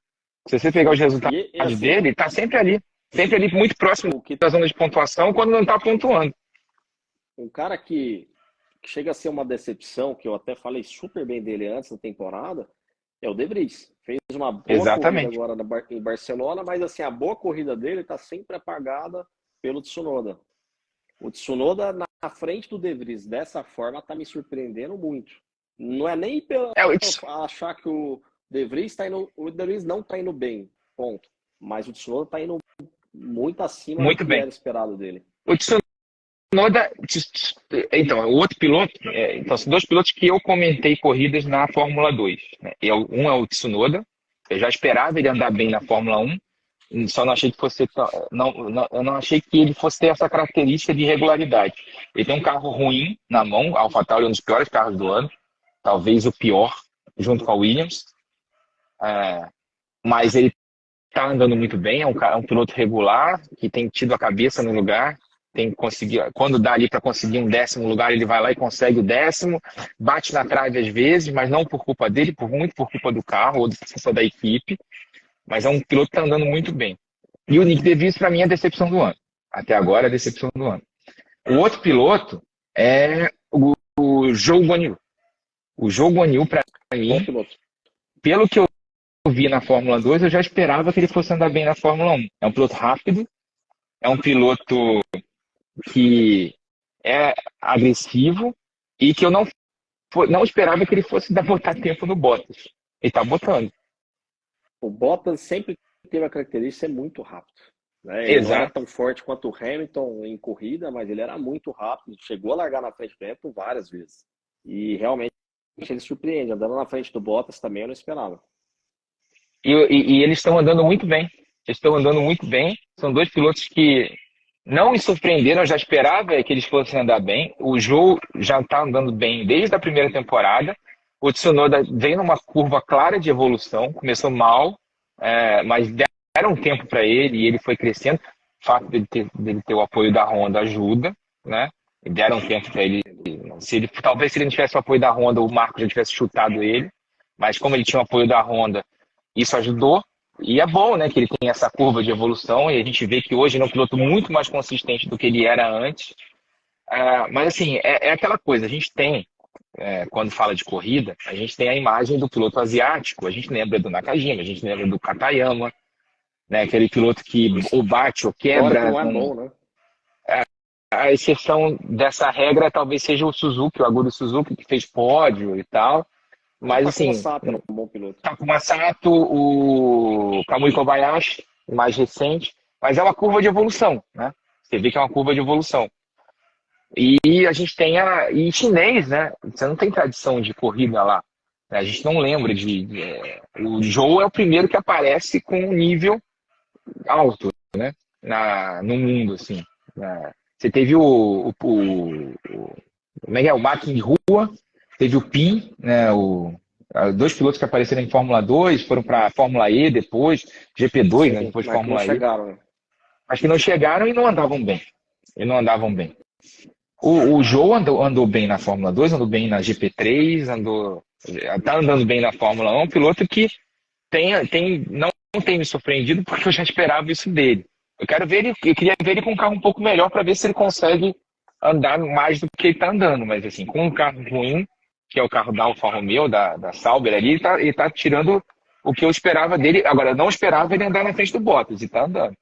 Se você pegar os Sim. resultados E assim, dele, ele está sempre ali, muito próximo o que da zona de pontuação quando não está pontuando. um cara que chega a ser uma decepção, que eu até falei super bem dele antes da temporada, é o De Vries. Fez uma boa corrida Exatamente. agora em Barcelona, mas assim, a boa corrida dele está sempre apagada pelo Tsunoda. O Tsunoda na frente do De Vries dessa forma está me surpreendendo muito. Não é nem pela É, achar que o De Vries está indo, o De Vries não está indo bem, ponto. Mas o Tsunoda está indo muito acima do muito que bem. era esperado dele. O Tsunoda, então, o outro piloto, então, são dois pilotos que eu comentei corridas na Fórmula 2. Né? Um é o Tsunoda, eu já esperava ele andar bem na Fórmula 1, só não achei que eu não achei que ele fosse ter essa característica de regularidade. Ele tem um carro ruim na mão, a AlphaTauri é um dos piores carros do ano, talvez o pior, junto com a Williams, mas ele está andando muito bem, é um piloto regular, que tem tido a cabeça no lugar, tem que conseguir, quando dá ali para conseguir um 10º lugar, ele vai lá e consegue o 10º, bate na trave às vezes, mas não por culpa dele, muito por culpa do carro ou por culpa da equipe, mas é um piloto que está andando muito bem. E o Nick DeVries, para mim, é a decepção do ano. Até agora, é a decepção do ano. O outro piloto é o Zhou Guanyu. O Zhou Guanyu, para Bom mim, piloto. pelo que eu vi na Fórmula 2, eu já esperava que ele fosse andar bem na Fórmula 1. É um piloto rápido, é um piloto que é agressivo e que eu não esperava que ele fosse botar tempo no Bottas. Ele tá botando. O Bottas sempre teve a característica de ser muito rápido, né? Ele não era Exato. tão forte quanto o Hamilton em corrida, mas ele era muito rápido, chegou a largar na frente do Hamilton várias vezes. E realmente ele surpreende, andando na frente do Bottas também eu não esperava. E eles estão andando muito bem. Eles estão andando muito bem. São dois pilotos que não me surpreenderam, eu já esperava que eles fossem andar bem. O Zhou já está andando bem desde a primeira temporada. O Tsunoda veio numa curva clara de evolução, começou mal, mas deram um tempo para ele e ele foi crescendo. O fato dele ter o apoio da Honda ajuda, né? E deram um tempo para ele. Talvez se ele não tivesse o apoio da Honda, o Marco já tivesse chutado ele. Mas como ele tinha o apoio da Honda, isso ajudou. E é bom, né, que ele tem essa curva de evolução e a gente vê que hoje ele é um piloto muito mais consistente do que ele era antes. Mas assim, é aquela coisa, a gente tem, quando fala de corrida, a gente tem a imagem do piloto asiático, a gente lembra do Nakajima, a gente lembra do Katayama, né, aquele piloto que ou bate ou Histórico quebra. não é bom, né? A exceção dessa regra talvez seja o Suzuki, o Aguri Suzuki, que fez pódio e tal. É, o Mas Takuma assim, Sato era um bom piloto. Takuma Sato, o Kamui Kobayashi, mais recente, mas é uma curva de evolução, né? Você vê que é uma curva de evolução. E a gente tem e chinês, né? Você não tem tradição de corrida lá. A gente não lembra o Zhou é o primeiro que aparece com um nível alto, né? No mundo, assim. Você teve como é que é? O Mato de rua, teve o Pin, né? Dois pilotos que apareceram em Fórmula 2, foram para Fórmula E depois, GP2, né? Sim, Depois mas que não Fórmula E. chegaram, né? Mas que não chegaram e não andavam bem. E não andavam bem. O Zhou andou bem na Fórmula 2, andou bem na GP3, tá andando bem na Fórmula 1, um piloto que não tem me surpreendido porque eu já esperava isso dele. Eu queria ver ele com um carro um pouco melhor para ver se ele consegue andar mais do que ele está andando, mas assim, com um carro ruim, que é o carro da Alfa Romeo, da Sauber ali, ele tá tirando o que eu esperava dele. Agora, eu não esperava ele andar na frente do Bottas, e tá andando.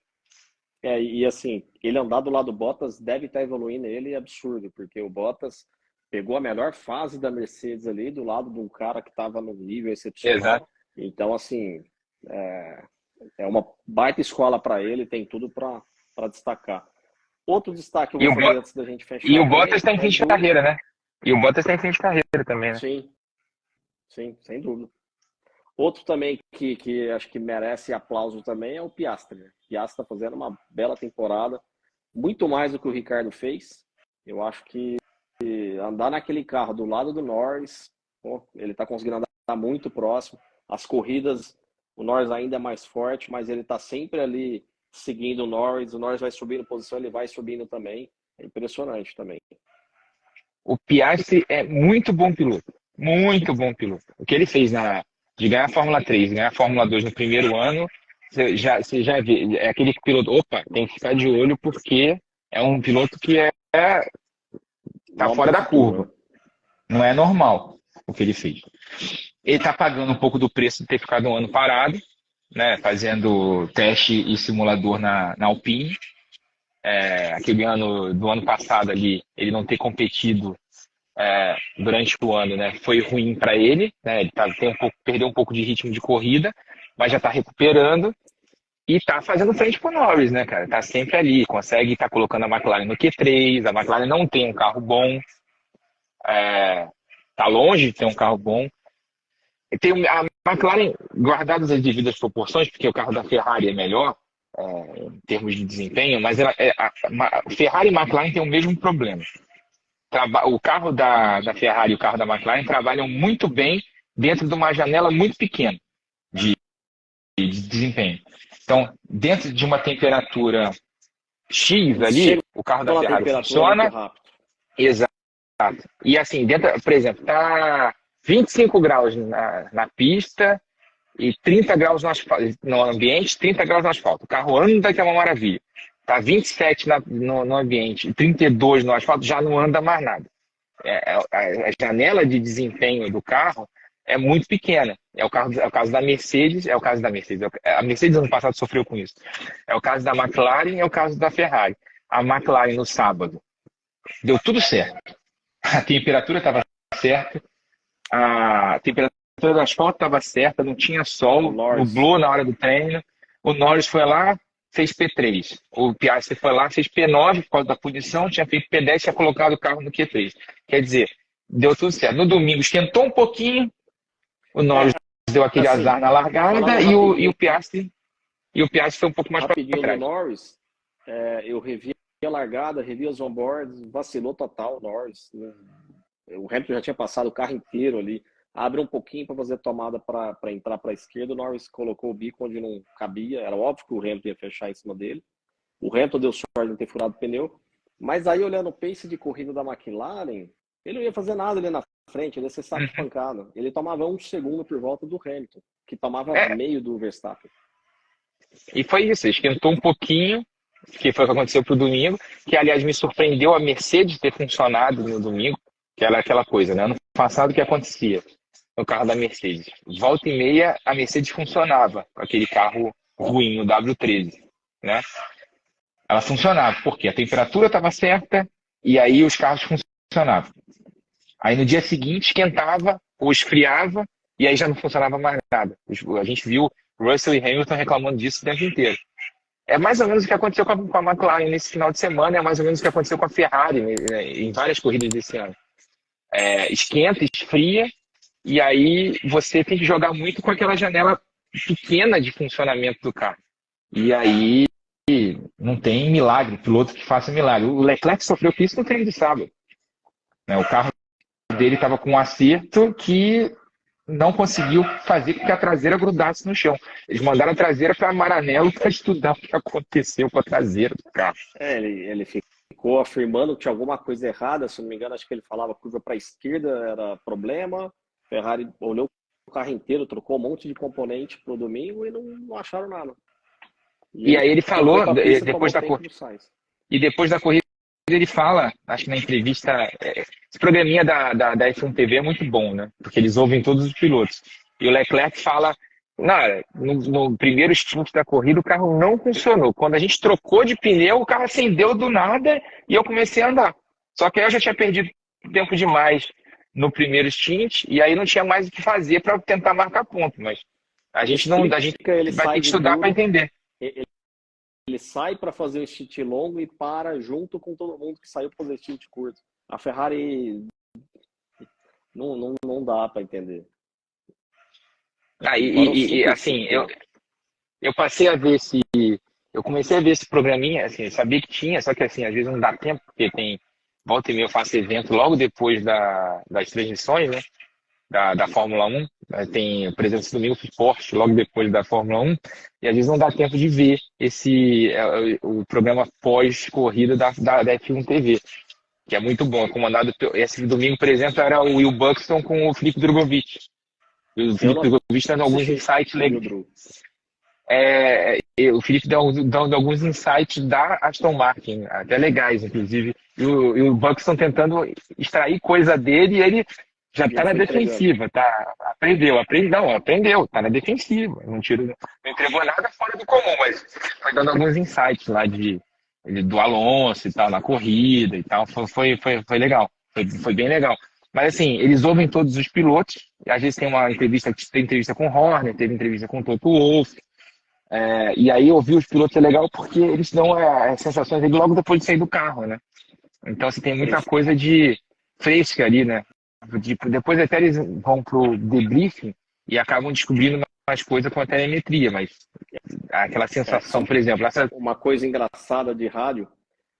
E assim, ele andar do lado do Bottas deve estar evoluindo ele é absurdo, porque o Bottas pegou a melhor fase da Mercedes ali do lado de um cara que estava num nível Exato. excepcional. Então, assim, é, é uma baita escola para ele, tem tudo para destacar. Outro destaque que eu E vou o, fazer antes da gente e fechar o Bottas também está em é fim de do. carreira, né? E o Bottas está em fim de carreira também, né? Sim, sim, sem dúvida. Outro também que acho que merece aplauso também é o Piastri, né? O Piastri está fazendo uma bela temporada, muito mais do que o Ricardo fez. Eu acho que andar naquele carro do lado do Norris, pô, ele está conseguindo andar muito próximo. As corridas, o Norris ainda é mais forte, mas ele está sempre ali seguindo o Norris vai subindo posição, ele vai subindo também. É impressionante também. O Piastri é muito bom piloto. Muito bom piloto. O que ele fez de ganhar a Fórmula 3, ganhar a Fórmula 2 no primeiro ano, você já vê. É aquele piloto, opa, tem que ficar de olho porque é um piloto que tá Nome fora do da futuro, curva. né? Não é normal o que ele fez. Ele tá pagando um pouco do preço de ter ficado um ano parado, né, fazendo teste e simulador na Alpine. Aquele ano do ano passado ali, ele não ter competido durante o ano, né, foi ruim para ele, né, ele perdeu um pouco de ritmo de corrida, mas já está recuperando e está fazendo frente pro Norris, né, cara, tá sempre ali, consegue estar colocando a McLaren no Q3, a McLaren não tem um carro bom, tá longe de ter um carro bom. A McLaren, guardadas as devidas proporções, porque o carro da Ferrari é melhor em termos de desempenho, mas a Ferrari e a McLaren têm o mesmo problema. O carro da Ferrari e o carro da McLaren trabalham muito bem dentro de uma janela muito pequena de desempenho. Então, dentro de uma temperatura X Eles ali, chegam o carro da na Ferrari temperatura muito funciona. rápido. Exato. E assim, por exemplo, tá 25 graus na pista e 30 graus no ambiente, 30 graus no asfalto. O carro anda que é uma maravilha. Tá 27 no ambiente e 32 no asfalto, já não anda mais nada. A janela de desempenho do carro é muito pequena. É o caso da Mercedes, A Mercedes ano passado sofreu com isso. É o caso da McLaren, é o caso da Ferrari. A McLaren no sábado deu tudo certo. A temperatura estava certa, a temperatura temperatura do asfalto estava certa, não tinha sol, Norris. nublou na hora do treino. O Norris foi lá, fez P3. O Piastri foi lá, fez P9 por causa da punição, tinha feito P10, tinha colocado o carro no Q3. Quer dizer, deu tudo certo. No domingo esquentou um pouquinho, o Norris deu aquele assim, azar na largada e o Piastri foi um pouco mais para rapidinho trás. no Norris, eu revi a largada, revi os onboards, vacilou total o Norris. O Hamilton já tinha passado o carro inteiro ali. Abre um pouquinho para fazer a tomada para entrar para a esquerda. O Norris colocou o bico onde não cabia. Era óbvio que o Hamilton ia fechar em cima dele. O Hamilton deu sorte de ter furado o pneu. Mas aí, olhando o pace de corrida da McLaren, ele não ia fazer nada ali na frente, ele ia ser saco de pancada. Ele tomava 1 segundo por volta do Hamilton, que tomava meio do Verstappen. E foi isso, esquentou um pouquinho, que foi o que aconteceu pro domingo, que aliás me surpreendeu a Mercedes ter funcionado no domingo, que era aquela coisa, né? Ano passado o que acontecia no carro da Mercedes? Volta e meia a Mercedes funcionava, com aquele carro ruim, o W13, né? Ela funcionava, porque a temperatura estava certa e aí os carros funcionavam. Aí no dia seguinte esquentava ou esfriava e aí já não funcionava mais nada. A gente viu Russell e Hamilton reclamando disso o tempo inteiro. É mais ou menos o que aconteceu com a McLaren nesse final de semana, é mais ou menos o que aconteceu com a Ferrari, né, em várias corridas desse ano. Esquenta, esfria, e aí você tem que jogar muito com aquela janela pequena de funcionamento do carro. E aí não tem milagre, piloto que faça milagre. O Leclerc sofreu com isso no treino de sábado, né? O carro dele estava com um acerto que não conseguiu fazer com que a traseira grudasse no chão. Eles mandaram a traseira para Maranello para estudar o que aconteceu com a traseira do carro. Ele ficou afirmando que tinha alguma coisa errada, se não me engano, acho que ele falava curva para a esquerda era problema. Ferrari olhou o carro inteiro, trocou um monte de componente para o domingo e não acharam nada. E aí ele falou, depois da corrida. E depois da corrida ele fala, acho que na entrevista, esse programinha da F1 TV é muito bom, né? Porque eles ouvem todos os pilotos. E o Leclerc fala, no primeiro stint da corrida o carro não funcionou. Quando a gente trocou de pneu, o carro acendeu do nada e eu comecei a andar. Só que aí eu já tinha perdido tempo demais no primeiro stint e aí não tinha mais o que fazer para tentar marcar ponto. Mas a gente vai ter que estudar para entender. Ele sai para fazer o stint longo e para junto com todo mundo que saiu para fazer stint curto. A Ferrari não dá para entender. Assim, eu passei a ver eu comecei a ver esse programinha, assim, eu sabia que tinha, só que assim, às vezes não dá tempo, porque tem volta e meia eu faço evento logo depois das transmissões, né? Da Fórmula 1, tem, por exemplo, esse domingo fiz Porsche logo depois da Fórmula 1, e às vezes não dá tempo de ver o programa pós-corrida da F1 TV, que é muito bom, comandado, esse domingo, por exemplo, era o Will Buxton com o Felipe Drogovic. E o Felipe Drogovic dando alguns insights legais. O Felipe dando alguns insights da Aston Martin, até legais, inclusive, e o Buxton tentando extrair coisa dele, e ele já está na defensiva, tá? Aprendeu, tá na defensiva. Não entregou nada fora do comum, mas foi dando alguns insights lá do Alonso e tal, na corrida e tal. Foi legal, foi bem legal. Mas assim, eles ouvem todos os pilotos, e às vezes tem entrevista com o Horner, teve entrevista com o Toto Wolff, e aí ouvir os pilotos é legal porque eles dão as sensações dele logo depois de sair do carro, né? Então você tem muita coisa de fresca ali, né? Depois até eles vão pro debriefing e acabam descobrindo mais coisa com a telemetria, mas aquela sensação, por exemplo... Uma coisa engraçada de rádio,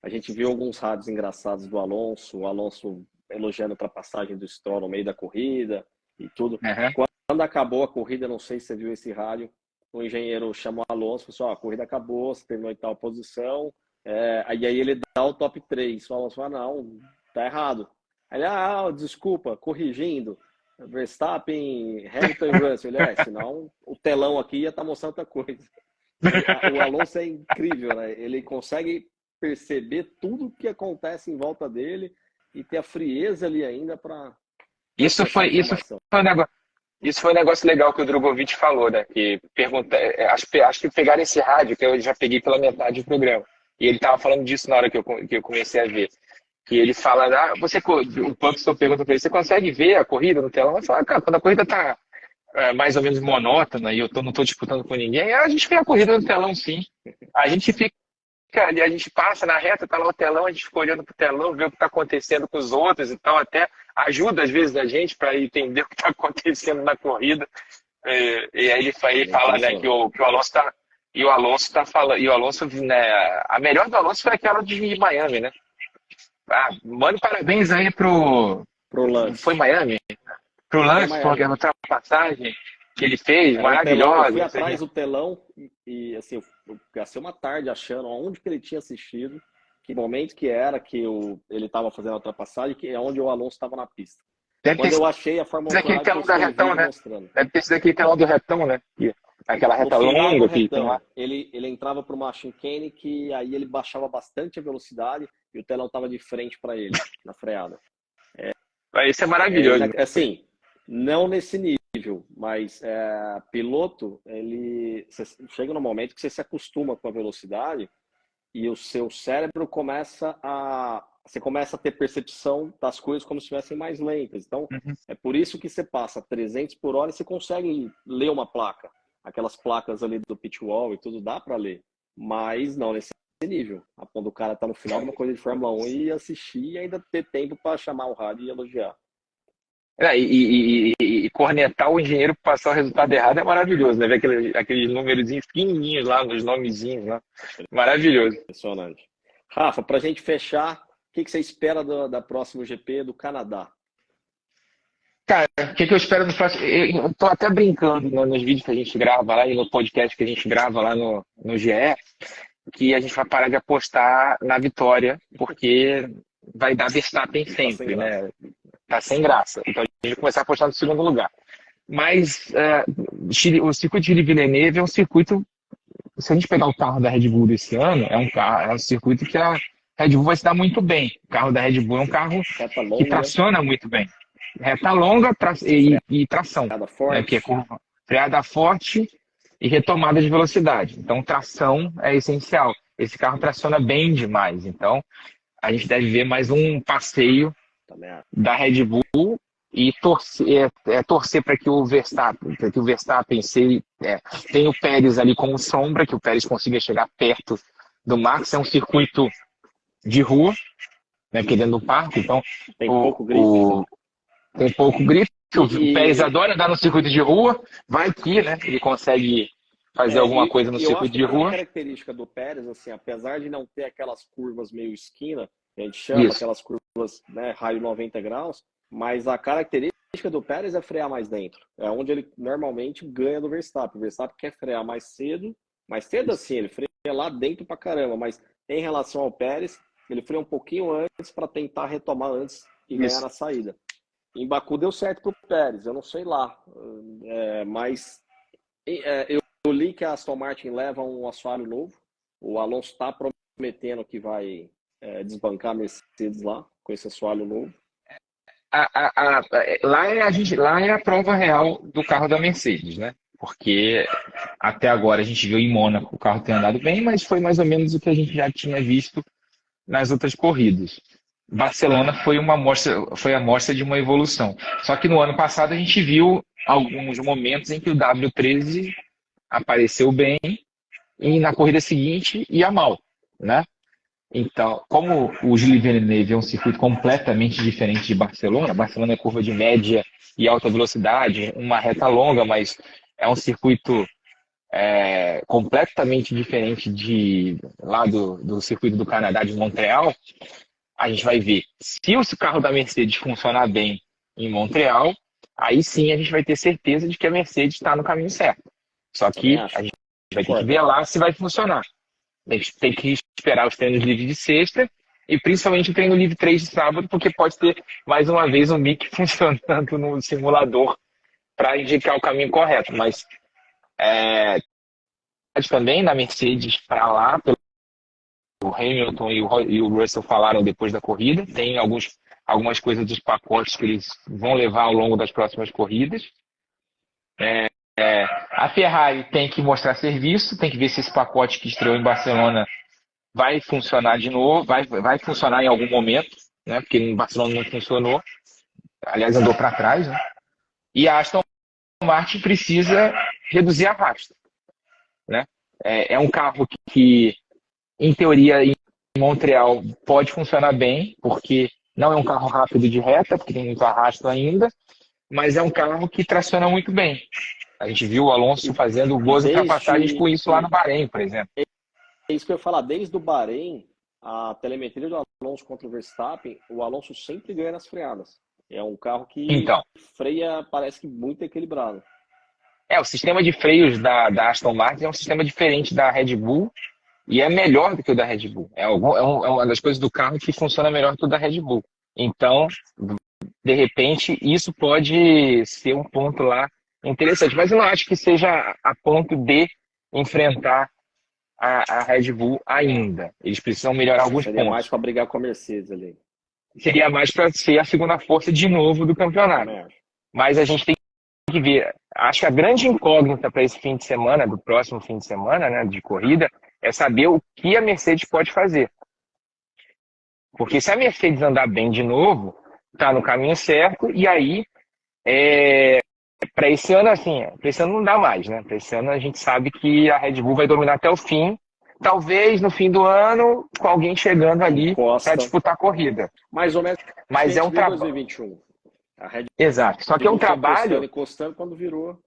a gente viu alguns rádios engraçados do Alonso, o Alonso elogiando a ultrapassagem do Stroll no meio da corrida e tudo. Quando acabou a corrida, não sei se você viu esse rádio, o engenheiro chamou o Alonso e falou assim, a corrida acabou, você terminou em tal posição, e aí ele dá o top 3. O Alonso fala, não, tá errado. Aí ele, desculpa, corrigindo, Verstappen, Hamilton e Russell. Ele, senão o telão aqui ia estar mostrando outra coisa. O Alonso é incrível, né? Ele consegue perceber tudo o que acontece em volta dele e ter a frieza ali ainda para... Isso foi um negócio legal que o Drogovic falou, né? Que acho que pegaram esse rádio, que eu já peguei pela metade do programa. E ele estava falando disso na hora que eu comecei a ver. Que ele fala, o Buxton pergunta para ele, você consegue ver a corrida no telão? Ele fala, cara, quando a corrida tá mais ou menos monótona e eu não estou disputando com ninguém, a gente vê a corrida no telão, sim. A gente fica ali, a gente passa na reta, tá lá o telão, a gente fica olhando pro telão, vê o que está acontecendo com os outros e tal, até ajuda às vezes a gente para entender o que está acontecendo na corrida. E aí ele fala, né, que o Alonso tá. E o Alonso tá falando. E o Alonso, né, a melhor do Alonso foi aquela de Miami, né? Ah, mano, parabéns aí Pro Lance. Foi Miami? Pro Lance, porque a ultrapassagem que ele fez, maravilhosa. Eu fui atrás do telão e assim, eu gastei uma tarde achando onde que ele tinha assistido, que momento que era que ele estava fazendo a ultrapassagem, que é onde o Alonso estava na pista. Quando eu achei a Fórmula 1 telão da retão, né? Deve ter sido aquele telão do retão, né? Aquela reta longa que tem lá. Ele entrava para uma chicane que aí ele baixava bastante a velocidade e o telão estava de frente para ele, na freada. Isso é maravilhoso. Assim, não nesse nível, mas piloto, você chega num momento que você se acostuma com a velocidade e o seu cérebro você começa a ter percepção das coisas como se estivessem mais lentas. Então, é por isso que você passa 300 por hora e você consegue ler uma placa. Aquelas placas ali do pit wall e tudo, dá para ler. Mas não nesse nível. A ponto do cara tá no final de uma coisa de Fórmula 1 e assistir e ainda ter tempo para chamar o rádio e elogiar. E cornetar o engenheiro para passar o resultado errado é maravilhoso, né? Ver aqueles númerozinhos pequenininhos lá, nos nomezinhos lá. Maravilhoso. Impressionante. Rafa, para a gente fechar, o que você espera da próxima GP do Canadá? Cara, o que eu espero no próximo? Eu tô até brincando, né, nos vídeos que a gente grava lá e no podcast que a gente grava lá no GE, que a gente vai parar de apostar na vitória, porque vai dar Verstappen sempre, né? Tá sem graça. Então a gente vai começar a apostar no segundo lugar. Mas o circuito de Villeneuve é um circuito. Se a gente pegar o carro da Red Bull desse ano, é um circuito que a Red Bull vai se dar muito bem. O carro da Red Bull é um carro que traciona muito bem. Reta longa e tração. Que é freada forte e retomada de velocidade. Então, tração é essencial. Esse carro traciona bem demais. Então, a gente deve ver mais um passeio da Red Bull e torcer para que o Verstappen, tenha o Pérez ali como sombra, que o Pérez consiga chegar perto do Max. É um circuito de rua, né, porque dentro do parque, então tem pouco grip. Tem pouco grip. O Pérez adora andar no circuito de rua, vai que, né, ele consegue fazer alguma coisa no circuito de rua. A característica do Pérez, assim, apesar de não ter aquelas curvas meio esquina, a gente chama aquelas curvas, né, raio 90 graus, mas a característica do Pérez é frear mais dentro. É onde ele normalmente ganha do Verstappen. O Verstappen quer frear mais cedo assim, ele freia lá dentro pra caramba, mas em relação ao Pérez, ele freia um pouquinho antes para tentar retomar antes e ganhar na saída. Em Baku deu certo pro Pérez, eu não sei lá, mas eu li que a Aston Martin leva um assoalho novo, o Alonso está prometendo que vai desbancar a Mercedes lá, com esse assoalho novo. Lá é a prova real do carro da Mercedes, né? Porque até agora a gente viu em Mônaco o carro ter andado bem, mas foi mais ou menos o que a gente já tinha visto nas outras corridas. Barcelona foi a amostra de uma evolução. Só que no ano passado a gente viu alguns momentos em que o W13 apareceu bem e na corrida seguinte ia mal, né? Então, como o Gilles Villeneuve é um circuito completamente diferente de Barcelona, Barcelona é curva de média e alta velocidade, uma reta longa, mas é um circuito completamente diferente lá do circuito do Canadá, de Montreal. A gente vai ver se o carro da Mercedes funcionar bem em Montreal, aí sim a gente vai ter certeza de que a Mercedes está no caminho certo. Só que a gente vai ter que ver lá se vai funcionar. Tem que esperar os treinos livres de sexta e principalmente o treino livre 3 de sábado, porque pode ter mais uma vez um mic funcionando no simulador para indicar o caminho correto. Mas também na Mercedes para lá, o Hamilton e o Russell falaram depois da corrida, tem algumas coisas dos pacotes que eles vão levar ao longo das próximas corridas. A Ferrari tem que mostrar serviço, tem que ver se esse pacote que estreou em Barcelona vai funcionar de novo, vai funcionar em algum momento, né? Porque em Barcelona não funcionou, aliás andou para trás, né? E a Aston Martin precisa reduzir arrasto, né? É um carro que, em teoria, em Montreal pode funcionar bem, porque não é um carro rápido de reta, porque tem muito arrasto ainda, mas é um carro que traciona muito bem. A gente viu o Alonso fazendo E boas ultrapassagens desde com isso lá no Bahrein, por exemplo. é isso que eu ia falar, desde o Bahrein, a telemetria do Alonso contra o Verstappen, o Alonso sempre ganha nas freadas. É um carro que Então, freia, parece que muito equilibrado. o sistema de freios da Aston Martin é um sistema diferente da Red Bull e é melhor do que o da Red Bull. É uma das coisas do carro que funciona melhor que o da Red Bull. Então, de repente, isso pode ser um ponto lá interessante. Mas eu não acho que seja a ponto de enfrentar a Red Bull ainda. Eles precisam melhorar alguns Seria mais pontos. para brigar com a Mercedes ali. Seria mais para ser a segunda força de novo do campeonato. Também acho. Mas a gente tem que ver. Acho que a grande incógnita para esse fim de semana, do próximo fim de semana, né, de corrida, é saber o que a Mercedes pode fazer. Porque se a Mercedes andar bem de novo, está no caminho certo, e aí, para esse ano, assim, para esse ano não dá mais, né? Para esse ano a gente sabe que a Red Bull vai dominar até o fim, talvez no fim do ano, com alguém chegando ali para Encosta. disputar a corrida. Mais ou menos a Mas é gente um viu em trabalho. 2021. A Red Exato. Só que é um Bull foi trabalho. encostando quando virou.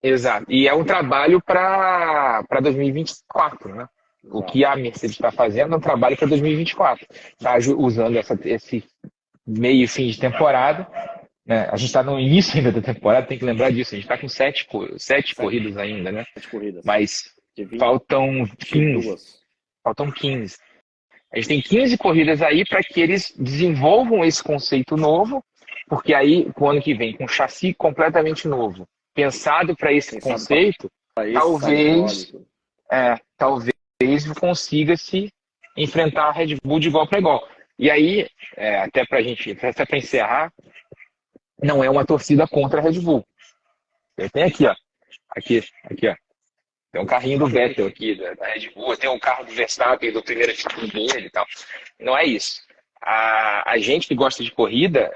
Exato. E é um trabalho para 2024, né? O Exato. que a Mercedes está fazendo é um trabalho para 2024. Está usando esse meio e fim de temporada, né? A gente está no início ainda da temporada, tem que lembrar disso. A gente está com sete corridas ainda, né? 7 corridas. Mas De faltam 15. 22. Faltam 15. A gente tem 15 corridas aí para que eles desenvolvam esse conceito novo, porque aí, o ano que vem, com um chassi completamente novo, pensado para esse Quem sabe conceito, para esse saída de óleo. talvez, talvez consiga se enfrentar a Red Bull de igual para igual. E aí, até para encerrar, não é uma torcida contra a Red Bull. Eu tenho aqui, ó. Tem um carrinho do Vettel aqui, da Red Bull, tem um carro do Verstappen, do primeiro título dele e tal. Não é isso. A gente que gosta de corrida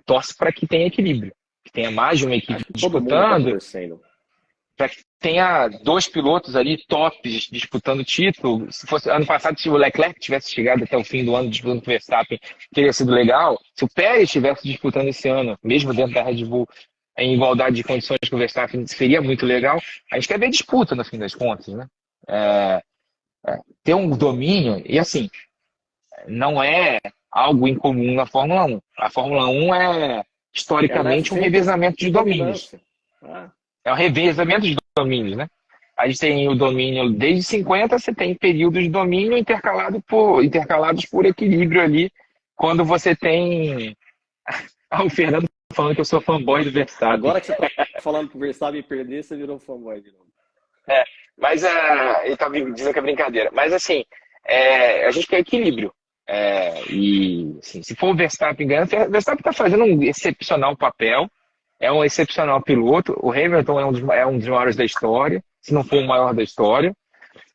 torce para que tenha equilíbrio, que tenha mais de uma equipe Acho que todo mundo está disputando, torcendo. para que tenha dois pilotos ali tops disputando o título. Se fosse ano passado, se o Leclerc tivesse chegado até o fim do ano disputando com o Verstappen, teria sido legal. Se o Pérez estivesse disputando esse ano, mesmo dentro da Red Bull, em igualdade de condições com o Verstappen, seria muito legal. A gente quer ver disputa, no fim das contas, né? Ter um domínio, e assim, não é algo incomum na Fórmula 1. A Fórmula 1 é, Ela é historicamente, um feita revezamento de de domínios. dominância. Ah, É um revezamento de domínios, né? A gente tem o domínio desde 50, você tem períodos de domínio intercalados por equilíbrio ali, quando você tem. O Fernando falando que eu sou fanboy do Verstappen. agora que você está falando que o Verstappen perder, você virou fanboy de novo. Mas ele tá me dizendo que é brincadeira. Mas assim, a gente quer equilíbrio. E assim, se for o Verstappen ganhando, o Verstappen está fazendo um excepcional papel, é um excepcional piloto. O Hamilton é um dos maiores da história, se não for o maior da história.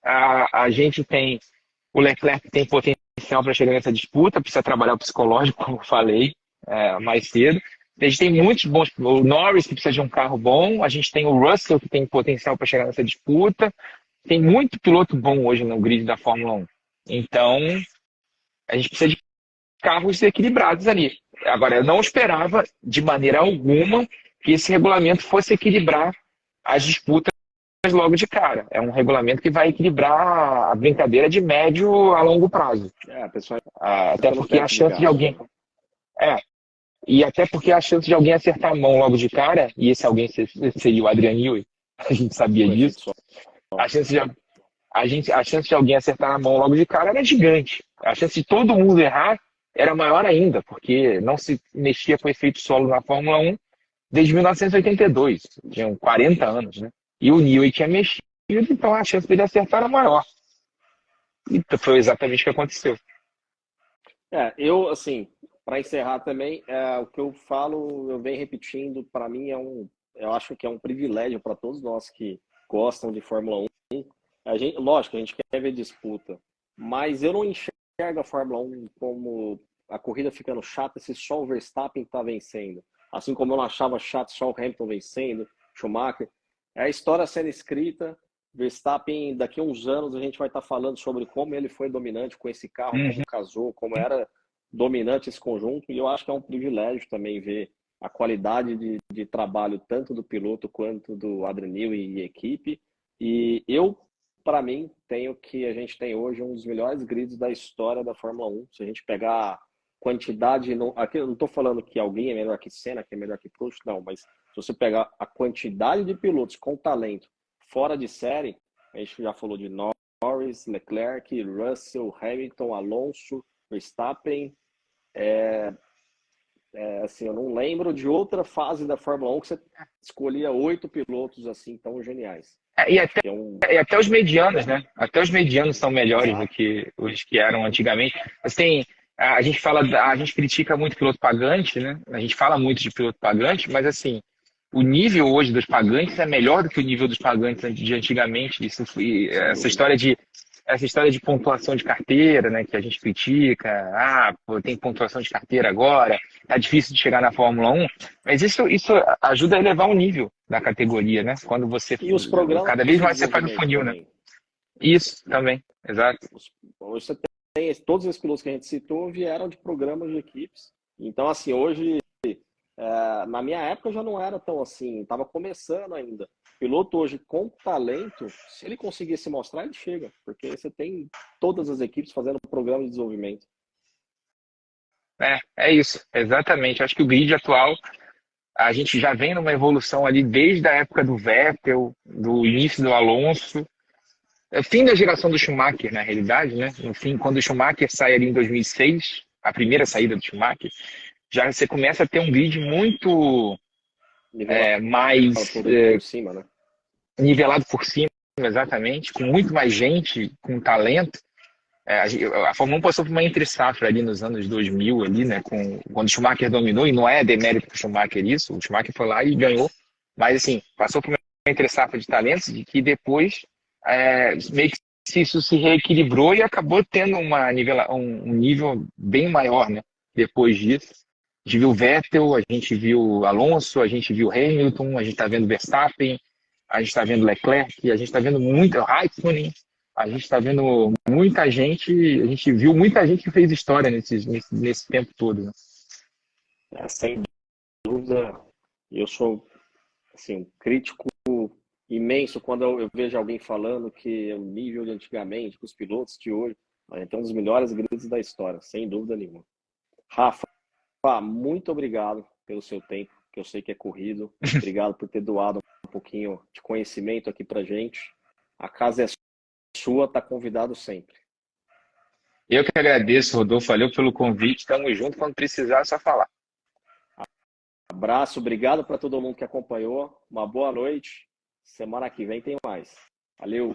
A gente tem o Leclerc que tem potencial para chegar nessa disputa, precisa trabalhar o psicológico, como eu falei mais cedo. A gente tem muitos bons. O Norris, que precisa de um carro bom. A gente tem o Russell, que tem potencial para chegar nessa disputa. Tem muito piloto bom hoje no grid da Fórmula 1. Então, a gente precisa de carros equilibrados ali. Agora, eu não esperava, de maneira alguma, que esse regulamento fosse equilibrar as disputas logo de cara. É um regulamento que vai equilibrar a brincadeira de médio a longo prazo. Pessoal, Até pelo porque a teto de chance de gasto. alguém. E até porque a chance de alguém acertar a mão logo de cara, e esse alguém seria o Adrian Newey, a gente sabia O efeito disso, solo. a chance de alguém acertar a mão logo de cara era gigante. A chance de todo mundo errar era maior ainda, porque não se mexia com efeito solo na Fórmula 1 desde 1982, tinham 40 anos, né? E o Newey tinha mexido, então a chance dele acertar era maior. E foi exatamente o que aconteceu. Eu, assim, para encerrar também, o que eu falo, eu venho repetindo, para mim eu acho que é um privilégio para todos nós que gostam de Fórmula 1. Lógico, a gente quer ver disputa, mas eu não enxergo a Fórmula 1 como a corrida ficando chata se só o Verstappen está vencendo. Assim como eu não achava chato só o Hamilton vencendo, Schumacher. É a história sendo escrita. Verstappen, daqui a uns anos, a gente vai estar falando sobre como ele foi dominante com esse carro, como Uhum. casou, como era dominante esse conjunto. E eu acho que é um privilégio também ver a qualidade de trabalho tanto do piloto quanto do Adrian Newey e equipe. E eu, para mim, tenho que a gente tem hoje um dos melhores grids da história da Fórmula 1. Se a gente pegar quantidade, não, aqui eu não estou falando que alguém é melhor que Senna, que é melhor que Prost, não, mas se você pegar a quantidade de pilotos com talento fora de série, a gente já falou de Norris, Leclerc, Russell, Hamilton, Alonso, Verstappen. Assim, eu não lembro de outra fase da Fórmula 1 que você escolhia 8 pilotos assim tão geniais. É, Eu acho que é um e até os medianos, né? Até os medianos são melhores do exato. que os que eram antigamente. Assim, a gente fala, a gente critica muito piloto pagante, né? A gente fala muito de piloto pagante, mas assim, o nível hoje dos pagantes é melhor do que o nível dos pagantes de antigamente. Isso foi, Sem dúvida. essa história de pontuação de carteira, né, que a gente critica, pô, tem pontuação de carteira agora, tá difícil de chegar na Fórmula 1, mas isso ajuda a elevar o nível da categoria, né? Quando você, E os programas cada vez de mais você faz o desenvolvimento funil, né? também. Isso também, exato. Hoje você tem todos os pilotos que a gente citou vieram de programas de equipes. Então, assim, hoje, na minha época já não era tão assim, estava começando ainda. Piloto hoje com talento, se ele conseguir se mostrar, ele chega, porque você tem todas as equipes fazendo um programa de desenvolvimento. É isso, exatamente. Acho que o grid atual, a gente já vem numa evolução ali desde a época do Vettel, do início do Alonso, fim da geração do Schumacher, na realidade, né? No fim, quando o Schumacher sai ali em 2006, a primeira saída do Schumacher, já você começa a ter um grid muito Nivelado mais por cima, né? nivelado por cima, exatamente, com muito mais gente, com talento. A Fórmula 1 passou por uma entre-safra ali nos anos 2000, ali, né, quando o Schumacher dominou, e não é demérito do Schumacher isso, o Schumacher foi lá e ganhou, mas assim, passou por uma entre-safra de talentos de que depois meio que isso se reequilibrou e acabou tendo um nível bem maior, né, depois disso. A gente viu Vettel, a gente viu Alonso, a gente viu Hamilton, a gente está vendo Verstappen, a gente está vendo Leclerc, a gente está vendo muito Raikkonen, a gente está vendo muita gente, a gente viu muita gente que fez história nesse tempo todo, né? Sem dúvida, eu sou assim, um crítico imenso quando eu vejo alguém falando que o nível de antigamente, com os pilotos de hoje, a gente é um dos melhores grids da história, sem dúvida nenhuma. Rafa, muito obrigado pelo seu tempo, que eu sei que é corrido. Obrigado por ter doado um pouquinho de conhecimento aqui pra gente. A casa é sua, tá convidado sempre. Eu que agradeço, Rodolfo, valeu pelo convite, estamos juntos, quando precisar é só falar. Abraço, obrigado para todo mundo que acompanhou. Uma boa noite. Semana que vem tem mais. Valeu!